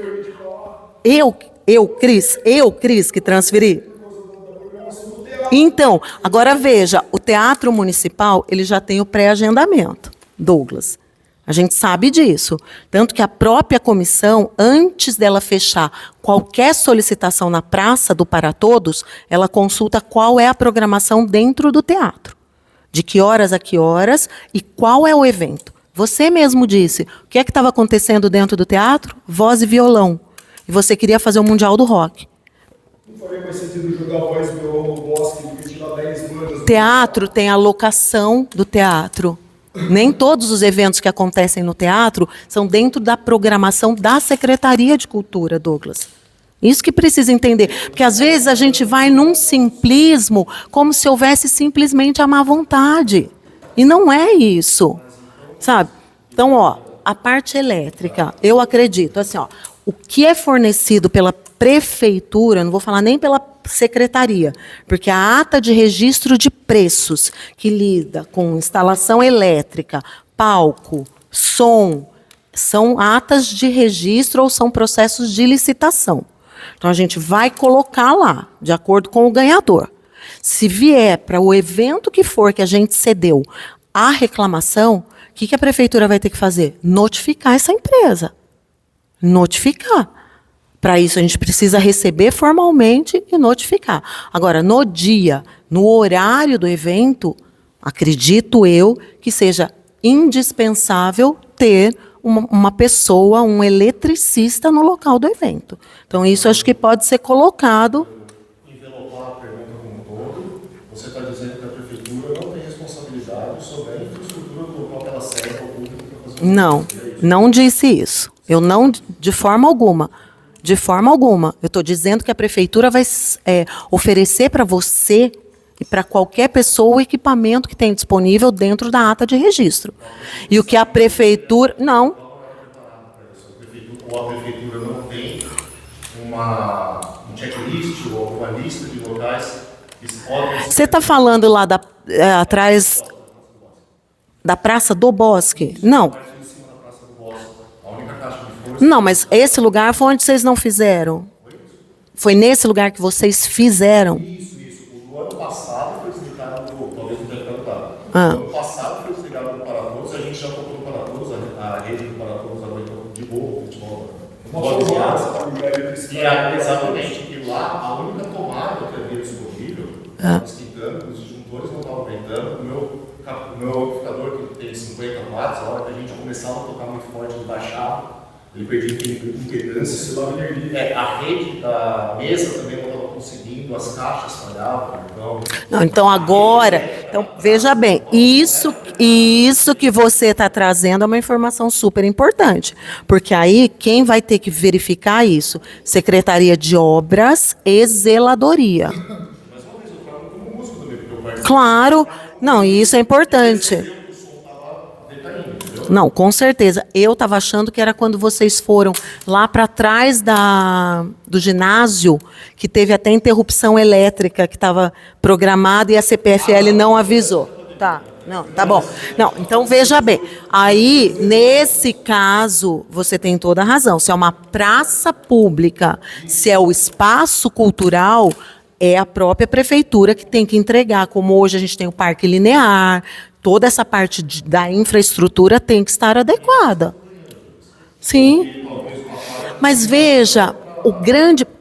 Cris, que transferi? Então, agora veja, o Teatro Municipal, ele já tem o pré-agendamento, Douglas. A gente sabe disso. Tanto que a própria comissão, antes dela fechar qualquer solicitação na Praça do Para Todos, ela consulta qual é a programação dentro do teatro. De que horas a que horas e qual é o evento. Você mesmo disse, o que é que estava acontecendo dentro do teatro? Voz e violão. E você queria fazer o Mundial do Rock. Não faria mais sentido jogar voz, violão no bosque e tirar 10 bandas? Teatro tem a locação do teatro. Nem todos os eventos que acontecem no teatro são dentro da programação da Secretaria de Cultura, Douglas. Isso que precisa entender. Porque, às vezes, a gente vai num simplismo como se houvesse simplesmente a má vontade. E não é isso. Sabe? Então, a parte elétrica, eu acredito, assim, o que é fornecido pela Prefeitura, não vou falar nem pela secretaria, porque a ata de registro de preços, que lida com instalação elétrica, palco, som, são atas de registro ou são processos de licitação. Então, a gente vai colocar lá, de acordo com o ganhador. Se vier para o evento que for que a gente cedeu a reclamação, o que a prefeitura vai ter que fazer? Notificar essa empresa. Notificar. Para isso, a gente precisa receber formalmente e notificar. Agora, no dia, no horário do evento, acredito eu que seja indispensável ter uma pessoa, um eletricista no local do evento. Então, isso acho que pode ser colocado. Envelopar a pergunta como um todo, você está dizendo que a prefeitura não tem responsabilidade sobre a infraestrutura do local que ela serve ao público para fazer. Não, não disse isso. Eu não, de forma alguma. De forma alguma. Eu estou dizendo que a prefeitura vai oferecer para você e para qualquer pessoa o equipamento que tem disponível dentro da ata de registro. E o que a prefeitura... Não. Ou a prefeitura não tem um checklist ou uma lista de locais que podem... Você está falando lá atrás da Praça do Bosque? Não. Não, mas esse lugar foi onde vocês não fizeram. Foi nesse lugar que vocês fizeram. Isso. O ano passado foi desligado, talvez não tenha perguntado. Ah. O ano passado foi desligado no Paratodos, a gente já tocou no Paratodos, a rede do Paratodos agora de boa, exatamente. E lá, a única tomada que havia disponível, estava esquentando, os disjuntores não estavam aguentando, o meu amplificador, que tem 50 watts, a hora que a gente começava a tocar muito forte, ele baixava, ele perdia impedância. A rede da mesa também não estava conseguindo, as caixas falhavam. Então agora, veja bem, isso que você está trazendo é uma informação super importante, porque aí quem vai ter que verificar isso? Secretaria de Obras e Zeladoria. Claro, não, e isso é importante. Não, com certeza. Eu estava achando que era quando vocês foram lá para trás do ginásio, que teve até interrupção elétrica, que estava programada e a CPFL não avisou. Tá, não, tá bom. Não, então veja bem. Aí, nesse caso, você tem toda a razão. Se é uma praça pública, se é o espaço cultural, é a própria prefeitura que tem que entregar. Como hoje a gente tem o Parque Linear, toda essa parte da infraestrutura tem que estar adequada. Sim. Mas veja,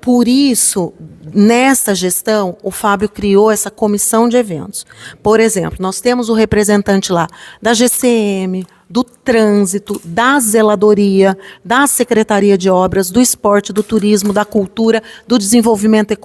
por isso, nesta gestão, o Fábio criou essa comissão de eventos. Por exemplo, nós temos o representante lá da GCM, do trânsito, da zeladoria, da Secretaria de Obras, do esporte, do turismo, da cultura, do desenvolvimento econômico,